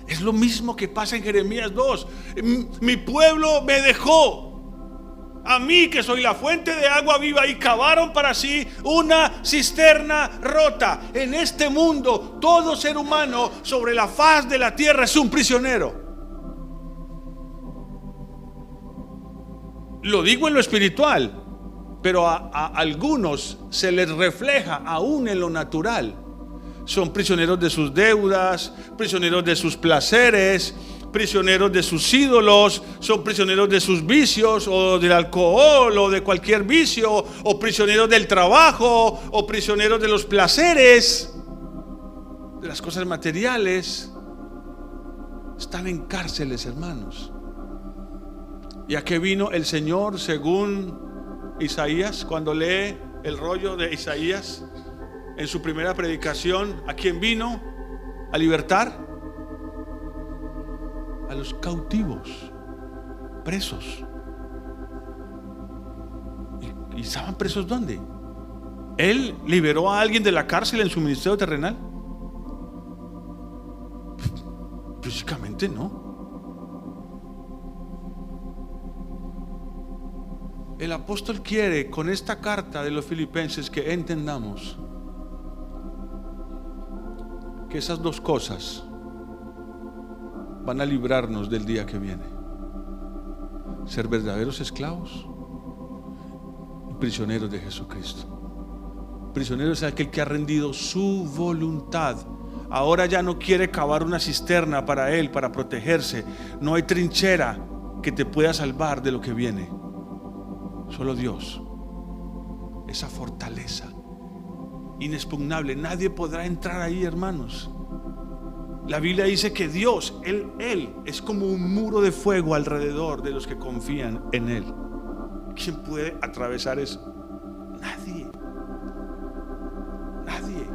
Es lo mismo que pasa en Jeremías 2. Mi pueblo me dejó a mí, que soy la fuente de agua viva, y cavaron para sí una cisterna rota. En este mundo, todo ser humano sobre la faz de la tierra es un prisionero. Lo digo en lo espiritual, pero a algunos se les refleja aún en lo natural. Son prisioneros de sus deudas, prisioneros de sus placeres, prisioneros de sus ídolos, son prisioneros de sus vicios o del alcohol o de cualquier vicio, o prisioneros del trabajo, o prisioneros de los placeres, de las cosas materiales. Están en cárceles, hermanos. ¿Y a qué vino el Señor según Isaías? Cuando lee el rollo de Isaías en su primera predicación, ¿a quién vino? A libertar a los cautivos, presos. ¿Y estaban presos dónde? ¿Él liberó a alguien de la cárcel en su ministerio terrenal? Físicamente no. El apóstol quiere con esta carta de los Filipenses que entendamos que esas dos cosas van a librarnos del día que viene: ser verdaderos esclavos y prisioneros de Jesucristo. Prisionero es aquel que ha rendido su voluntad. Ahora ya no quiere cavar una cisterna para él, para protegerse. No hay trinchera que te pueda salvar de lo que viene. Solo Dios. Esa fortaleza inexpugnable, nadie podrá entrar ahí, hermanos. La Biblia dice que Dios, Él es como un muro de fuego alrededor de los que confían en Él. ¿Quién puede atravesar eso? Nadie. Nadie.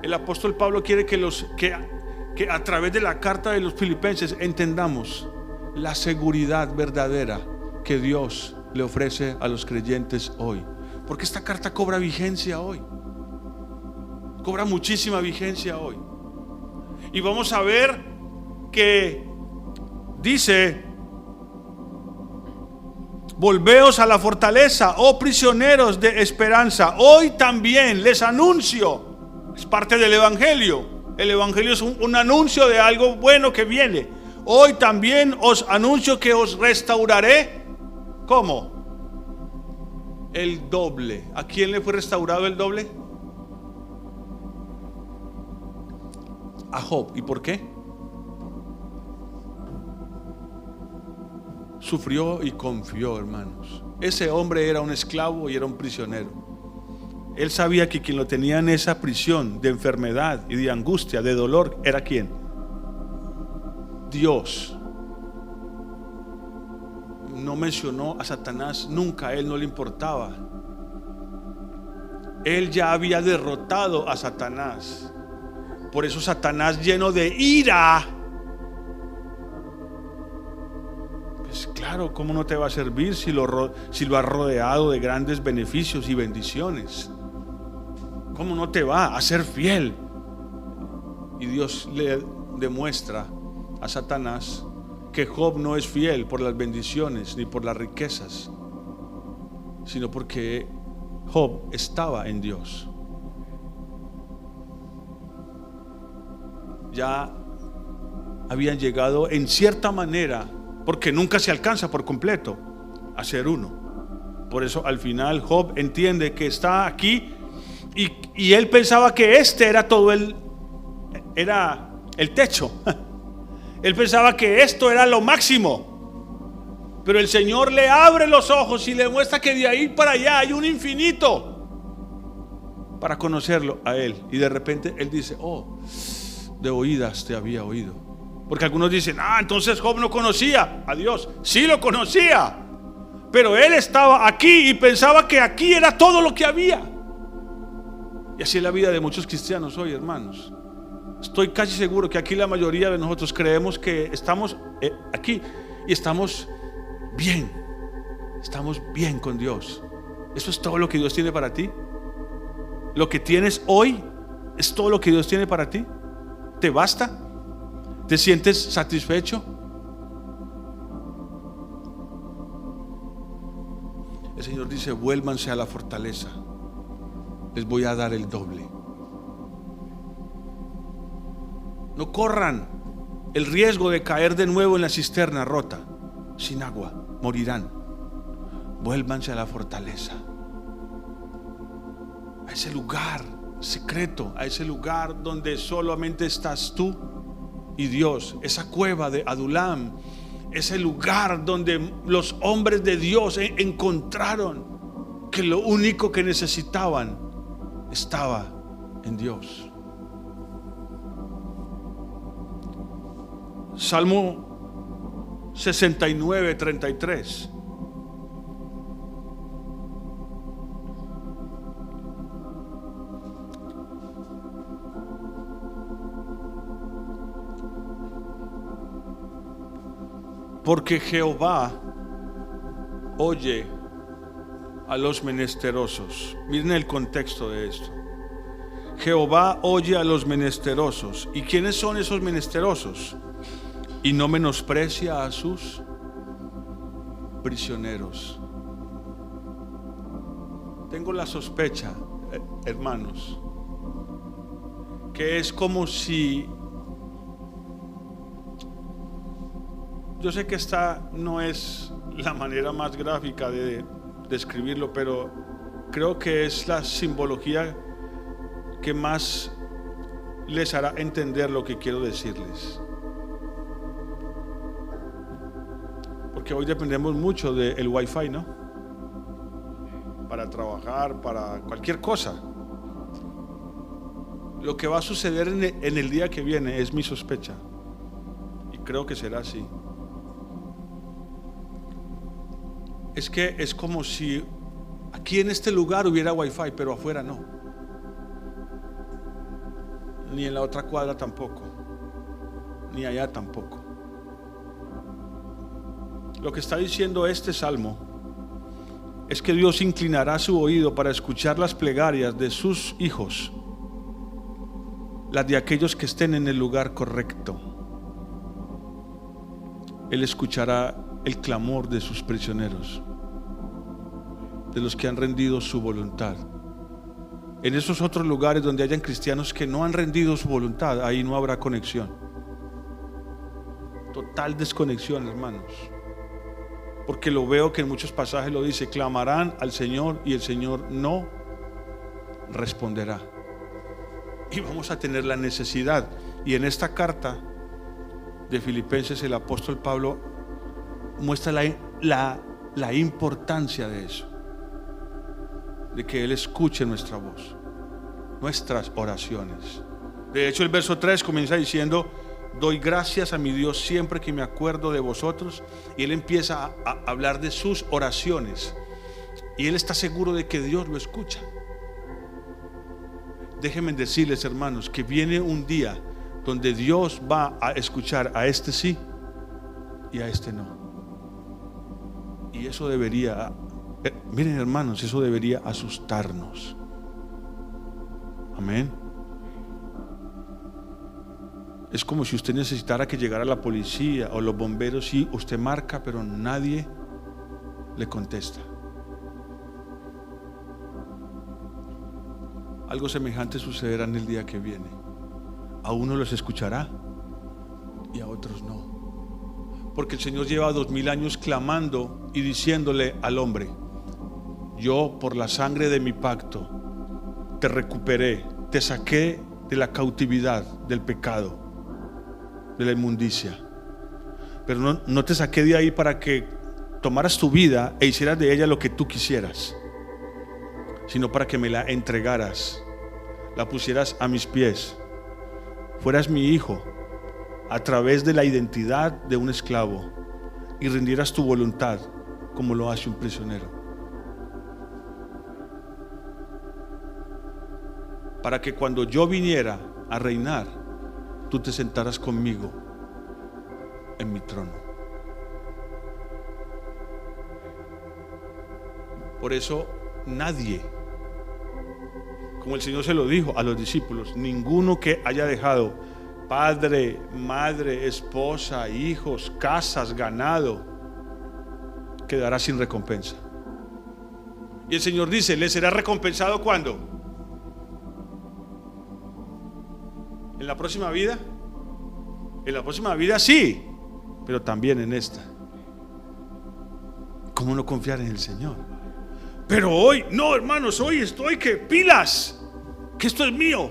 El apóstol Pablo quiere que a través de la carta de los Filipenses entendamos la seguridad verdadera que Dios le ofrece a los creyentes hoy. Porque esta carta cobra vigencia hoy. Cobra muchísima vigencia hoy. Y vamos a ver que dice: volveos a la fortaleza, oh prisioneros de esperanza. Hoy también les anuncio. Es parte del Evangelio. El Evangelio es un anuncio de algo bueno que viene. Hoy también os anuncio que os restauraré. ¿Cómo? El doble. ¿A quién le fue restaurado el doble? A Job. ¿Y por qué? Sufrió y confió, hermanos. Ese hombre era un esclavo y era un prisionero. Él sabía que quien lo tenía en esa prisión de enfermedad y de angustia, de dolor, ¿era quién? Dios. No mencionó a Satanás nunca, a él no le importaba. Él ya había derrotado a Satanás. Por eso Satanás, lleno de ira, pues claro, ¿cómo no te va a servir si lo has rodeado de grandes beneficios y bendiciones? ¿Cómo no te va a ser fiel? Y Dios le demuestra a Satanás que Job no es fiel por las bendiciones ni por las riquezas, sino porque Job estaba en Dios. Ya habían llegado en cierta manera, porque nunca se alcanza por completo a ser uno. Por eso al final Job entiende que está aquí y él pensaba que este era era el techo. Él pensaba que esto era lo máximo, pero el Señor le abre los ojos y le muestra que de ahí para allá hay un infinito para conocerlo a Él. Y de repente Él dice: oh, de oídas te había oído. Porque algunos dicen: entonces Job no conocía a Dios. Sí lo conocía, pero él estaba aquí y pensaba que aquí era todo lo que había. Y así es la vida de muchos cristianos hoy, hermanos. Estoy casi seguro que aquí la mayoría de nosotros creemos que estamos aquí y estamos bien con Dios. ¿Eso es todo lo que Dios tiene para ti? ¿Lo que tienes hoy es todo lo que Dios tiene para ti? ¿Te basta? ¿Te sientes satisfecho? El Señor dice: vuélvanse a la fortaleza, les voy a dar el doble. No corran el riesgo de caer de nuevo en la cisterna rota, sin agua, morirán. vuélvanse a la fortaleza, a ese lugar secreto, a ese lugar donde solamente estás tú y Dios, esa cueva de Adulam, ese lugar donde los hombres de Dios encontraron que lo único que necesitaban estaba en Dios. Salmo 69, 33. Porque Jehová oye a los menesterosos. Miren el contexto de esto. Jehová oye a los menesterosos. ¿Y quiénes son esos menesterosos? Y no menosprecia a sus prisioneros. Tengo la sospecha, hermanos, que es como si... Yo sé que esta no es la manera más gráfica de describirlo, pero creo que es la simbología que más les hará entender lo que quiero decirles. Porque hoy dependemos mucho del Wi-Fi, ¿no? Para trabajar, para cualquier cosa. Lo que va a suceder en el día que viene es mi sospecha. Y creo que será así. Es que es como si aquí en este lugar hubiera Wi-Fi, pero afuera no. Ni en la otra cuadra tampoco. Ni allá tampoco. Lo que está diciendo este salmo es que Dios inclinará su oído para escuchar las plegarias de sus hijos, las de aquellos que estén en el lugar correcto. Él escuchará el clamor de sus prisioneros, de los que han rendido su voluntad. En esos otros lugares donde hayan cristianos que no han rendido su voluntad, ahí no habrá conexión. Total desconexión, hermanos. Porque lo veo que en muchos pasajes lo dice: clamarán al Señor y el Señor no responderá. Y vamos a tener la necesidad. Y en esta carta de Filipenses el apóstol Pablo muestra la importancia de eso, de que Él escuche nuestra voz, nuestras oraciones. De hecho, el verso 3 comienza diciendo: doy gracias a mi Dios siempre que me acuerdo de vosotros. Y Él empieza a hablar de sus oraciones, y Él está seguro de que Dios lo escucha. Déjenme decirles, hermanos, que viene un día donde Dios va a escuchar a este sí y a este no. Y eso debería, miren, hermanos, eso debería asustarnos. Amén. Es como si usted necesitara que llegara la policía o los bomberos, y usted marca, pero nadie le contesta. Algo semejante sucederá en el día que viene. A unos los escuchará y a otros no. Porque el Señor lleva 2000 años clamando y diciéndole al hombre: yo por la sangre de mi pacto te recuperé, te saqué de la cautividad del pecado, de la inmundicia, pero no te saqué de ahí para que tomaras tu vida e hicieras de ella lo que tú quisieras, sino para que me la entregaras, la pusieras a mis pies, fueras mi hijo a través de la identidad de un esclavo, y rindieras tu voluntad como lo hace un prisionero, para que cuando yo viniera a reinar, tú te sentaras conmigo en mi trono. Por eso nadie, como el Señor se lo dijo a los discípulos, ninguno que haya dejado padre, madre, esposa, hijos, casas, ganado, quedará sin recompensa. Y el Señor dice: ¿le será recompensado cuándo? ¿En la próxima vida? En la próxima vida sí, pero también en esta. ¿cómo no confiar en el Señor? Pero hoy, no, hermanos, hoy estoy que pilas, que esto es mío,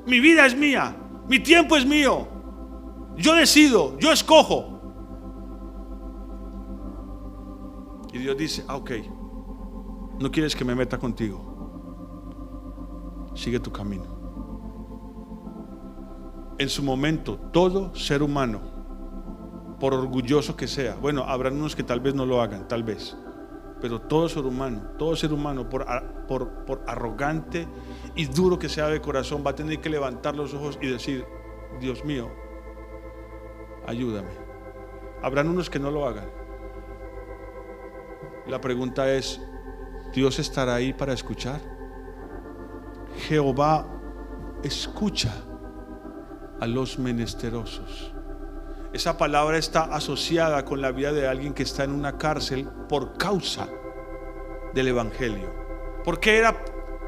mi vida es mía, mi tiempo es mío, yo decido, yo escojo. Y Dios dice, ok, no quieres que me meta contigo, sigue tu camino. En su momento, todo ser humano, por orgulloso que sea, bueno, habrán unos que tal vez no lo hagan, tal vez, pero todo ser humano, por arrogante y duro que sea de corazón, va a tener que levantar los ojos y decir, Dios mío, ayúdame. Habrán unos que no lo hagan. La pregunta es, ¿Dios estará ahí para escuchar? Jehová escucha a los menesterosos. Esa palabra está asociada con la vida de alguien que está en una cárcel por causa del evangelio. ¿Por qué era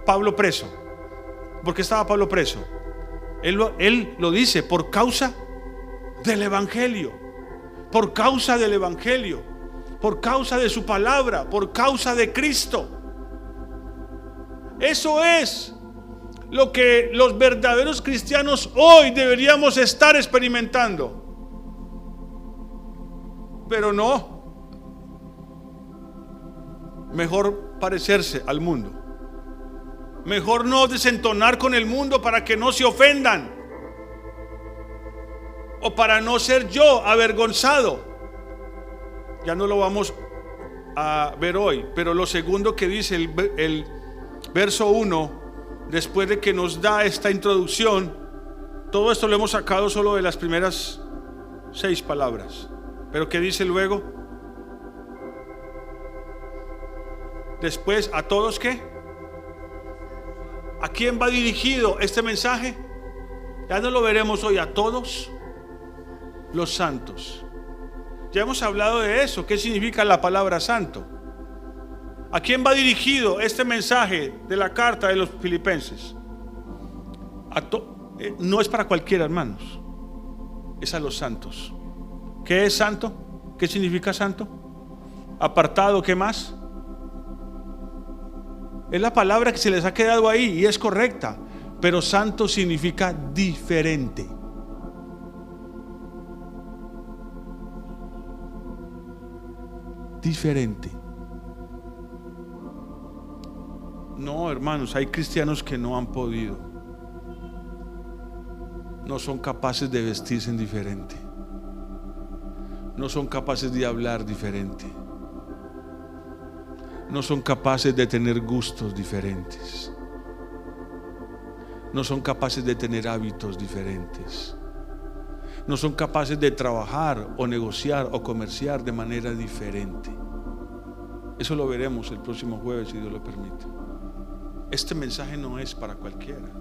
Pablo preso? ¿Por qué estaba Pablo preso? Él lo dice, por causa del evangelio, por causa del evangelio, por causa de su palabra, por causa de Cristo. Eso es lo que los verdaderos cristianos hoy deberíamos estar experimentando. Pero no, mejor parecerse al mundo, mejor no desentonar con el mundo para que no se ofendan, o para no ser yo avergonzado. Ya no lo vamos a ver hoy, pero lo segundo que dice el verso 1, después de que nos da esta introducción, todo esto lo hemos sacado solo de las primeras 6 palabras. Pero ¿qué dice luego? Después, ¿a todos qué? ¿A quién va dirigido este mensaje? Ya no lo veremos hoy. A todos los santos. Ya hemos hablado de eso. ¿Qué significa la palabra santo? ¿A quién va dirigido este mensaje de la carta de los filipenses? No es para cualquiera, hermanos. Es a los santos. ¿Qué es santo? ¿Qué significa santo? Apartado, ¿qué más? Es la palabra que se les ha quedado ahí y es correcta, pero santo significa diferente. Diferente. No, hermanos, hay cristianos que no han podido. No son capaces de vestirse en diferente. No son capaces de hablar diferente. No son capaces de tener gustos diferentes. No son capaces de tener hábitos diferentes. No son capaces de trabajar o negociar o comerciar de manera diferente. Eso lo veremos el próximo jueves, si Dios lo permite. Este mensaje no es para cualquiera.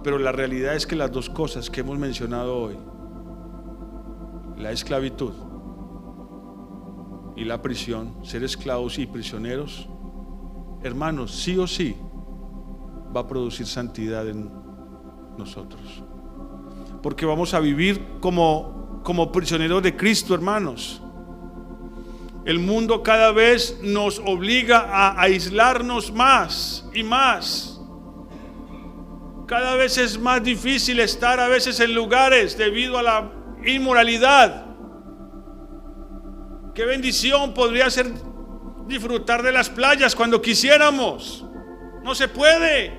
Pero la realidad es que las dos cosas que hemos mencionado hoy, la esclavitud y la prisión, ser esclavos y prisioneros, hermanos, sí o sí va a producir santidad en nosotros, porque vamos a vivir como prisioneros de Cristo, hermanos. El mundo cada vez nos obliga a aislarnos más y más. Cada vez es más difícil estar a veces en lugares debido a la inmoralidad. Qué bendición podría ser disfrutar de las playas cuando quisiéramos. No se puede.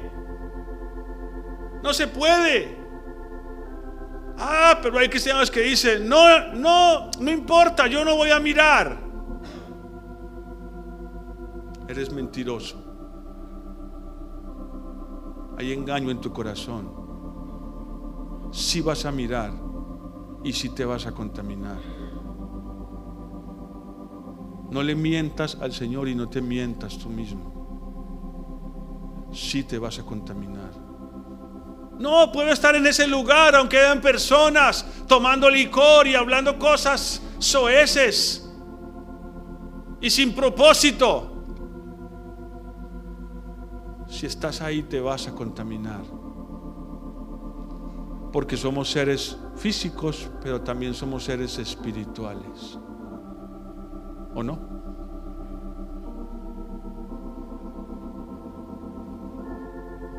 No se puede. Pero hay cristianos que dicen, no importa, yo no voy a mirar. Eres mentiroso. Hay engaño en tu corazón. Sí vas a mirar y sí te vas a contaminar. No le mientas al Señor y no te mientas tú mismo. Sí te vas a contaminar. No puedo estar en ese lugar aunque hayan personas tomando licor y hablando cosas soeces y sin propósito. Si estás ahí te vas a contaminar, porque somos seres físicos, pero también somos seres espirituales. ¿o no?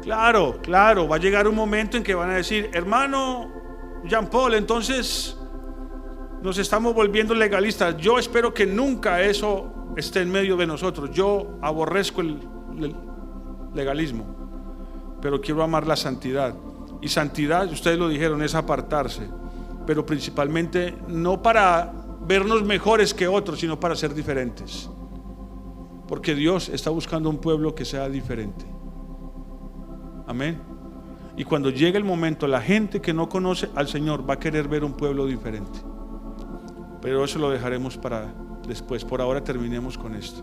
Claro, va a llegar un momento en que van a decir: hermano Jean Paul, entonces nos estamos volviendo legalistas. Yo espero que nunca eso esté en medio de nosotros. Yo aborrezco el legalismo, pero quiero amar la santidad. Y santidad, ustedes lo dijeron, es apartarse, pero principalmente no para vernos mejores que otros, sino para ser diferentes, porque Dios está buscando un pueblo que sea diferente. Amén. Y cuando llegue el momento, la gente que no conoce al Señor va a querer ver un pueblo diferente, pero eso lo dejaremos para después. Por ahora terminemos con esto.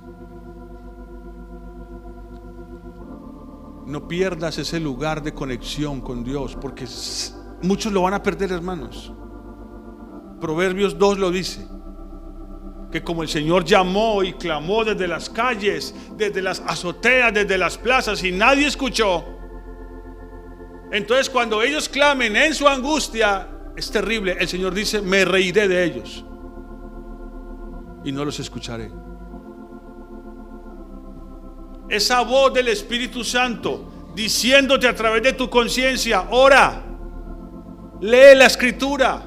No pierdas ese lugar de conexión con Dios, porque muchos lo van a perder, hermanos. Proverbios 2 lo dice, que como el Señor llamó y clamó desde las calles, desde las azoteas, desde las plazas, y nadie escuchó, entonces cuando ellos clamen en su angustia, es terrible. El Señor dice: me reiré de ellos y no los escucharé. Esa voz del Espíritu Santo diciéndote a través de tu conciencia: ora, lee la Escritura,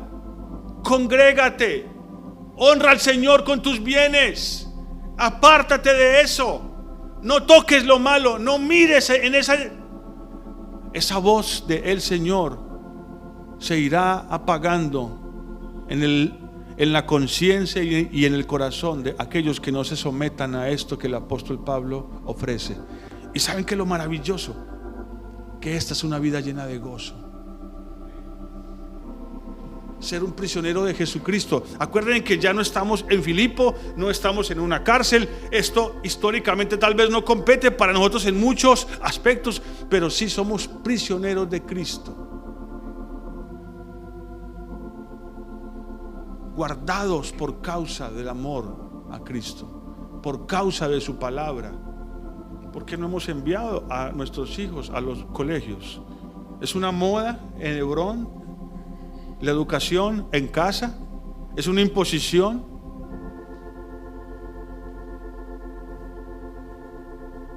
congrégate, honra al Señor con tus bienes, apártate de eso, no toques lo malo, no mires en esa voz del Señor se irá apagando en la conciencia y en el corazón de aquellos que no se sometan a esto que el apóstol Pablo ofrece. Y ¿saben qué es lo maravilloso? Que esta es una vida llena de gozo. Ser un prisionero de Jesucristo. Acuérdense que ya no estamos en Filipo, no estamos en una cárcel. Esto históricamente tal vez no compete para nosotros en muchos aspectos, pero sí somos prisioneros de Cristo, guardados por causa del amor a Cristo, por causa de su palabra. ¿Por qué no hemos enviado a nuestros hijos a los colegios? ¿Es una moda en Hebrón la educación en casa? ¿Es una imposición?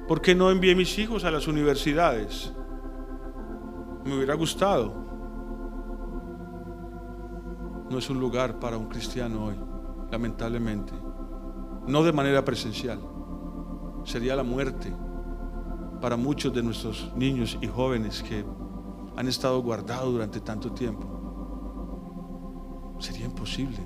¿Por qué no envié mis hijos a las universidades? Me hubiera gustado. No es un lugar para un cristiano hoy, lamentablemente. No de manera presencial. Sería la muerte para muchos de nuestros niños y jóvenes que han estado guardados durante tanto tiempo. Sería imposible.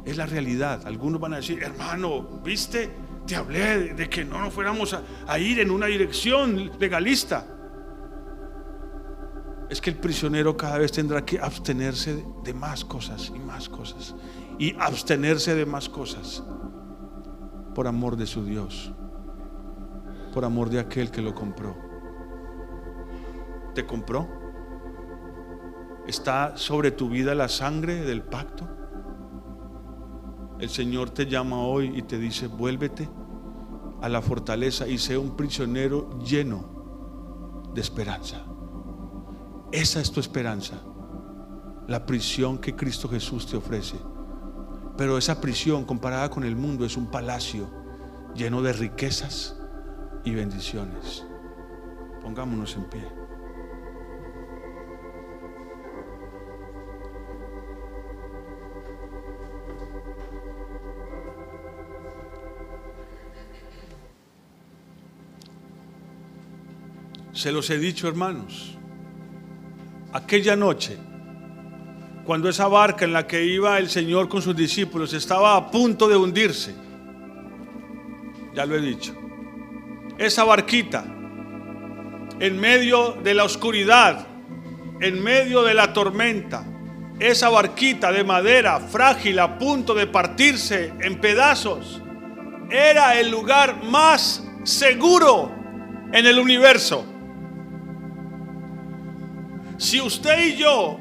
Es la realidad. Algunos van a decir: hermano, ¿viste? Te hablé de que no nos fuéramos a ir en una dirección legalista. Es que el prisionero cada vez tendrá que abstenerse de más cosas y más cosas, y abstenerse de más cosas por amor de su Dios, por amor de aquel que lo compró. ¿Te compró? ¿Está sobre tu vida la sangre del pacto? El Señor te llama hoy y te dice: vuélvete a la fortaleza y sé un prisionero lleno de esperanza. Esa es tu esperanza, la prisión que Cristo Jesús te ofrece. Pero esa prisión, comparada con el mundo, es un palacio lleno de riquezas y bendiciones. Pongámonos en pie. Se los he dicho, hermanos, aquella noche, cuando esa barca en la que iba el Señor con sus discípulos estaba a punto de hundirse, ya lo he dicho, esa barquita en medio de la oscuridad, en medio de la tormenta, esa barquita de madera frágil a punto de partirse en pedazos, era el lugar más seguro en el universo. Si usted y yo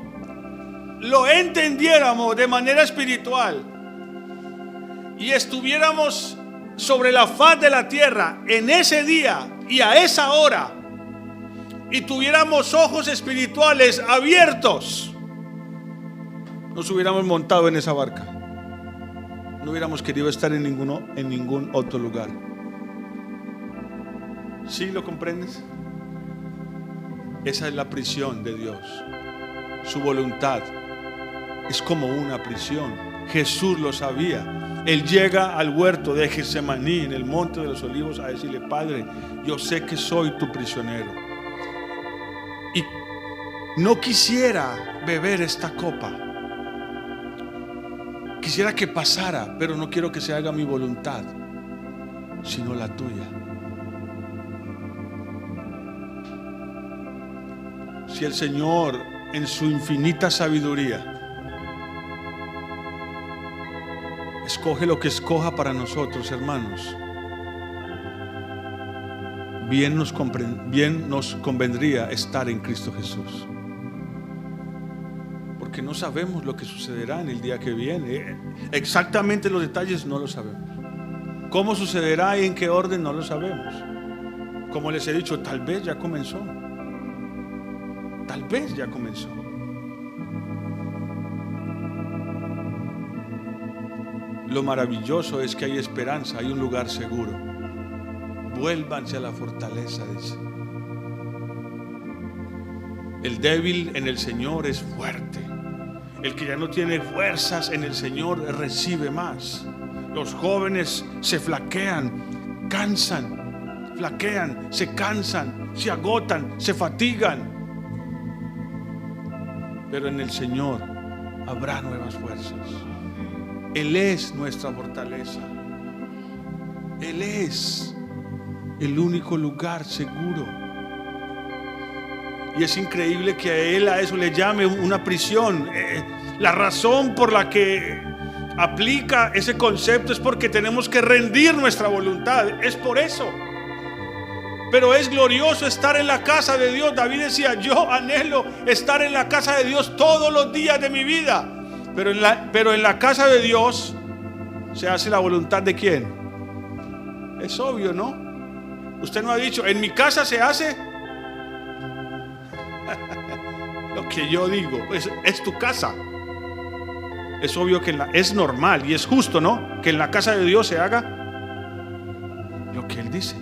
lo entendiéramos de manera espiritual y estuviéramos sobre la faz de la tierra en ese día y a esa hora, y tuviéramos ojos espirituales abiertos, nos hubiéramos montado en esa barca. no hubiéramos querido estar en ningún otro lugar. ¿Sí lo comprendes? Esa es la prisión de Dios. Su voluntad es como una prisión. Jesús lo sabía. Él llega al huerto de Getsemaní, en el monte de los olivos, a decirle: Padre, yo sé que soy tu prisionero y no quisiera beber esta copa. Quisiera que pasara, pero no quiero que se haga mi voluntad, sino la tuya. Si el Señor, en su infinita sabiduría, escoge lo que escoja para nosotros, hermanos, bien nos convendría estar en Cristo Jesús. Porque no sabemos lo que sucederá en el día que viene. Exactamente los detalles no lo sabemos. Cómo sucederá y en qué orden no lo sabemos. Como les he dicho, tal vez ya comenzó. Tal vez ya comenzó. Lo maravilloso es que hay esperanza, hay un lugar seguro. Vuélvanse a la fortaleza, dice. El débil en el Señor es fuerte. El que ya no tiene fuerzas en el Señor recibe más. Los jóvenes se flaquean, cansan, flaquean, se cansan, se agotan, se fatigan. Pero en el Señor habrá nuevas fuerzas. Él es nuestra fortaleza. Él es el único lugar seguro. Y es increíble que a eso le llame una prisión. La razón por la que aplica ese concepto es porque tenemos que rendir nuestra voluntad. Es por eso. Pero es glorioso estar en la casa de Dios. David decía: yo anhelo estar en la casa de Dios todos los días de mi vida. Pero en la casa de Dios se hace la voluntad de ¿quién? Es obvio, ¿no? Usted no ha dicho: en mi casa se hace lo que yo digo. Es tu casa. Es obvio que es normal y es justo, ¿no? Que en la casa de Dios se haga lo que Él dice.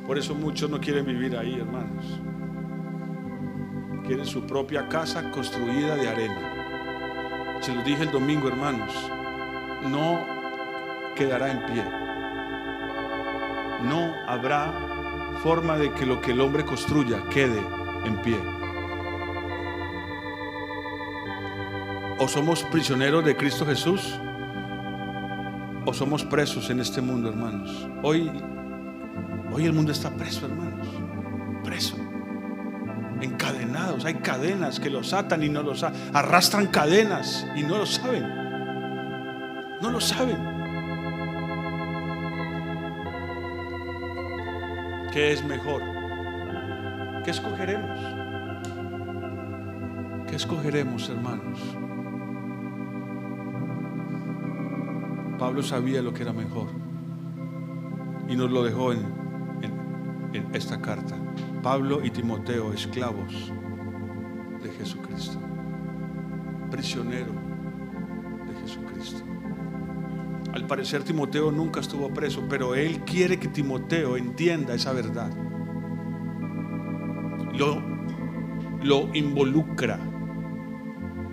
Por eso muchos no quieren vivir ahí, hermanos. Quieren su propia casa construida de arena. Se los dije el domingo, hermanos, no quedará en pie. No habrá forma de que lo que el hombre construya quede en pie. O somos prisioneros de Cristo Jesús, o somos presos en este mundo, hermanos. Hoy el mundo está preso, hermanos. Preso. Encadenados. Hay cadenas que los atan y no los arrastran cadenas y no lo saben. No lo saben. ¿Qué es mejor? ¿Qué escogeremos? ¿Qué escogeremos, hermanos? Pablo sabía lo que era mejor y nos lo dejó en esta carta. Pablo y Timoteo, esclavos de Jesucristo, prisionero de Jesucristo. Al parecer Timoteo nunca estuvo preso, pero él quiere que Timoteo entienda esa verdad. Lo involucra,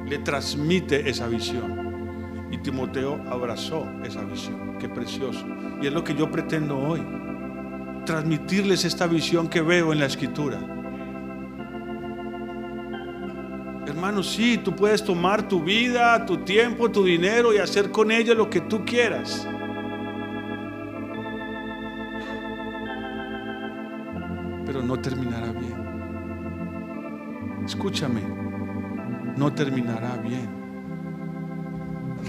le transmite esa visión, y Timoteo abrazó esa visión. Qué precioso. Y es lo que yo pretendo hoy, transmitirles esta visión que veo en la Escritura. Hermanos, sí, tú puedes tomar tu vida, tu tiempo, tu dinero y hacer con ella lo que tú quieras. Pero no terminará bien. Escúchame, no terminará bien.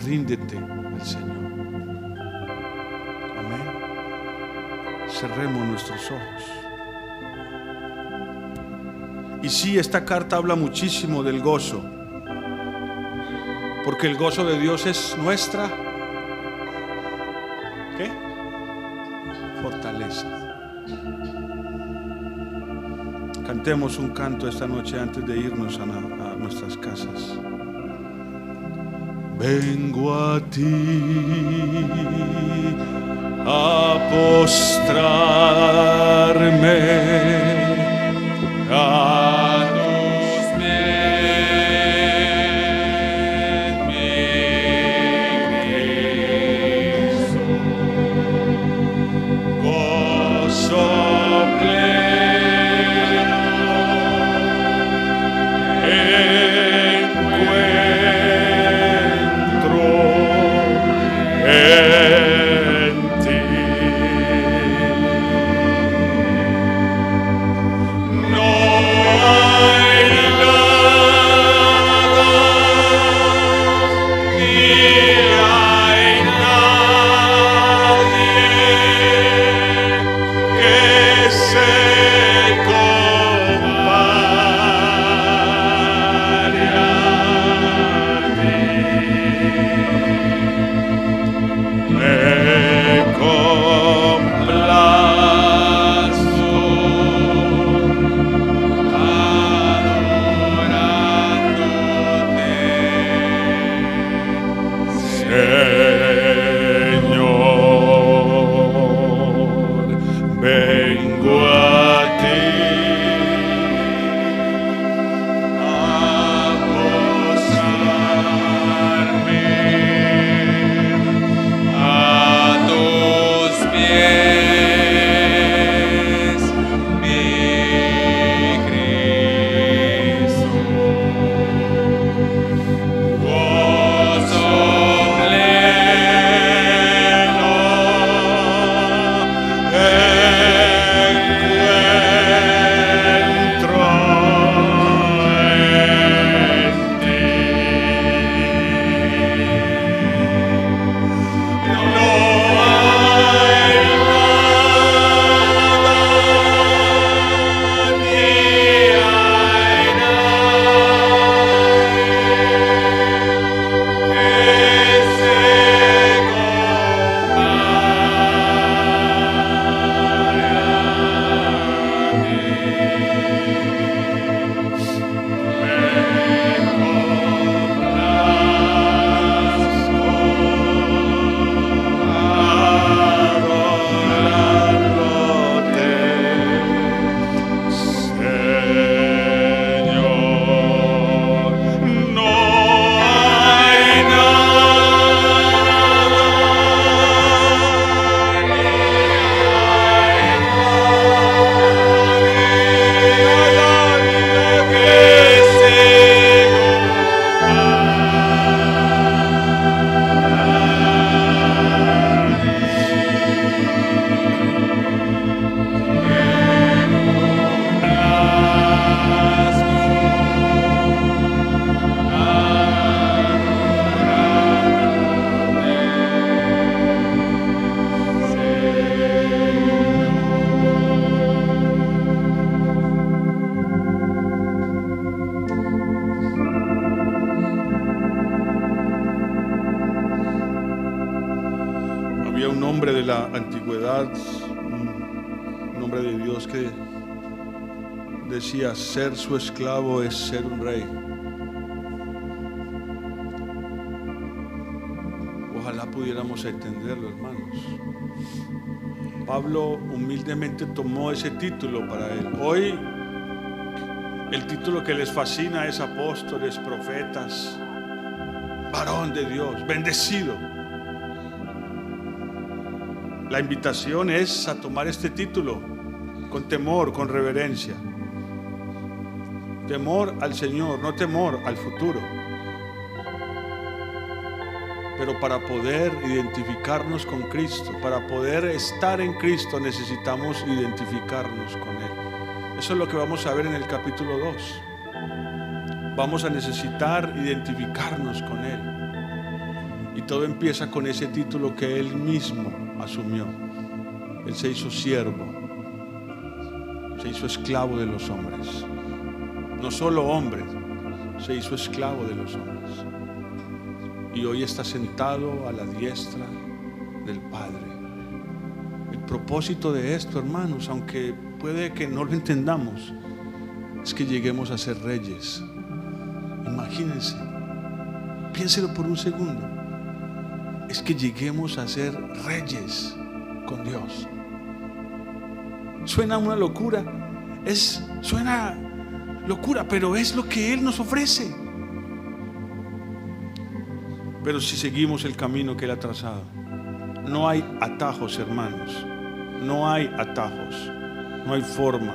Ríndete al Señor. Amén. Cerremos nuestros ojos. Y sí, esta carta habla muchísimo del gozo, porque el gozo de Dios es nuestra ¿qué? Fortaleza. Cantemos un canto esta noche antes de irnos a nuestras casas. vengo a ti a postrarme a tus pies, mi Cristo. Gozo pleno encuentro en ti. No hay nada ni hay nadie que se compare a ti. Me complazco adorándote, Señor, vengo a ti a posarme a tus pies, mi Cristo. Gozo pleno encuentro en ti. No hay nada ni hay nadie que se Había un hombre de la antigüedad, un hombre de Dios que decía: ser su esclavo es ser un rey. Ojalá pudiéramos entenderlo, hermanos. Pablo humildemente tomó ese título para él. Hoy el título que les fascina es apóstoles, profetas, varón de Dios, bendecido. La invitación es a tomar este título con temor, con reverencia. Temor al Señor, no temor al futuro. Pero para poder identificarnos con Cristo, para poder estar en Cristo, necesitamos identificarnos con Él. Eso es lo que vamos a ver en el capítulo 2. Vamos a necesitar identificarnos con Él. Y todo empieza con ese título que Él mismo asumió. Él se hizo siervo, se hizo esclavo de los hombres. No solo hombre, se hizo esclavo de los hombres. Y hoy está sentado a la diestra del Padre. El propósito de esto, hermanos, aunque puede que no lo entendamos, es que lleguemos a ser reyes. Imagínense, piénselo por un segundo, es que lleguemos a ser reyes con Dios. Suena una locura, suena locura, pero es lo que Él nos ofrece. Pero si seguimos el camino que Él ha trazado, no hay atajos, hermanos, no hay atajos, no hay forma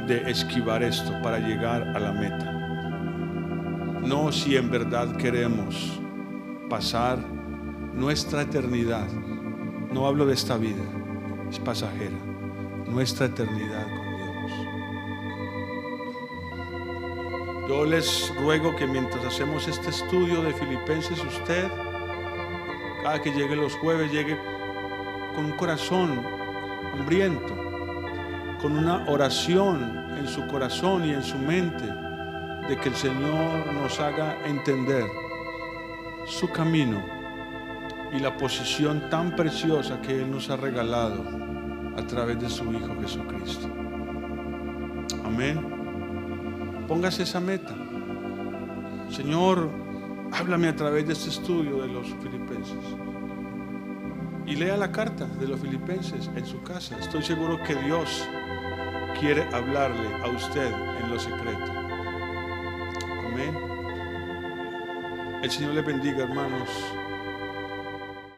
de esquivar esto para llegar a la meta. No, si en verdad queremos pasar nuestra eternidad, no hablo de esta vida, es pasajera, nuestra eternidad con Dios. Yo les ruego que mientras hacemos este estudio de Filipenses, usted, cada que llegue los jueves, llegue con un corazón hambriento, con una oración en su corazón y en su mente, de que el Señor nos haga entender su camino y la posición tan preciosa que Él nos ha regalado a través de su Hijo Jesucristo. Amén. Póngase esa meta. Señor, háblame a través de este estudio de los Filipenses. Y lea la carta de los Filipenses en su casa. Estoy seguro que Dios quiere hablarle a usted en lo secreto. Amén. El Señor le bendiga, hermanos.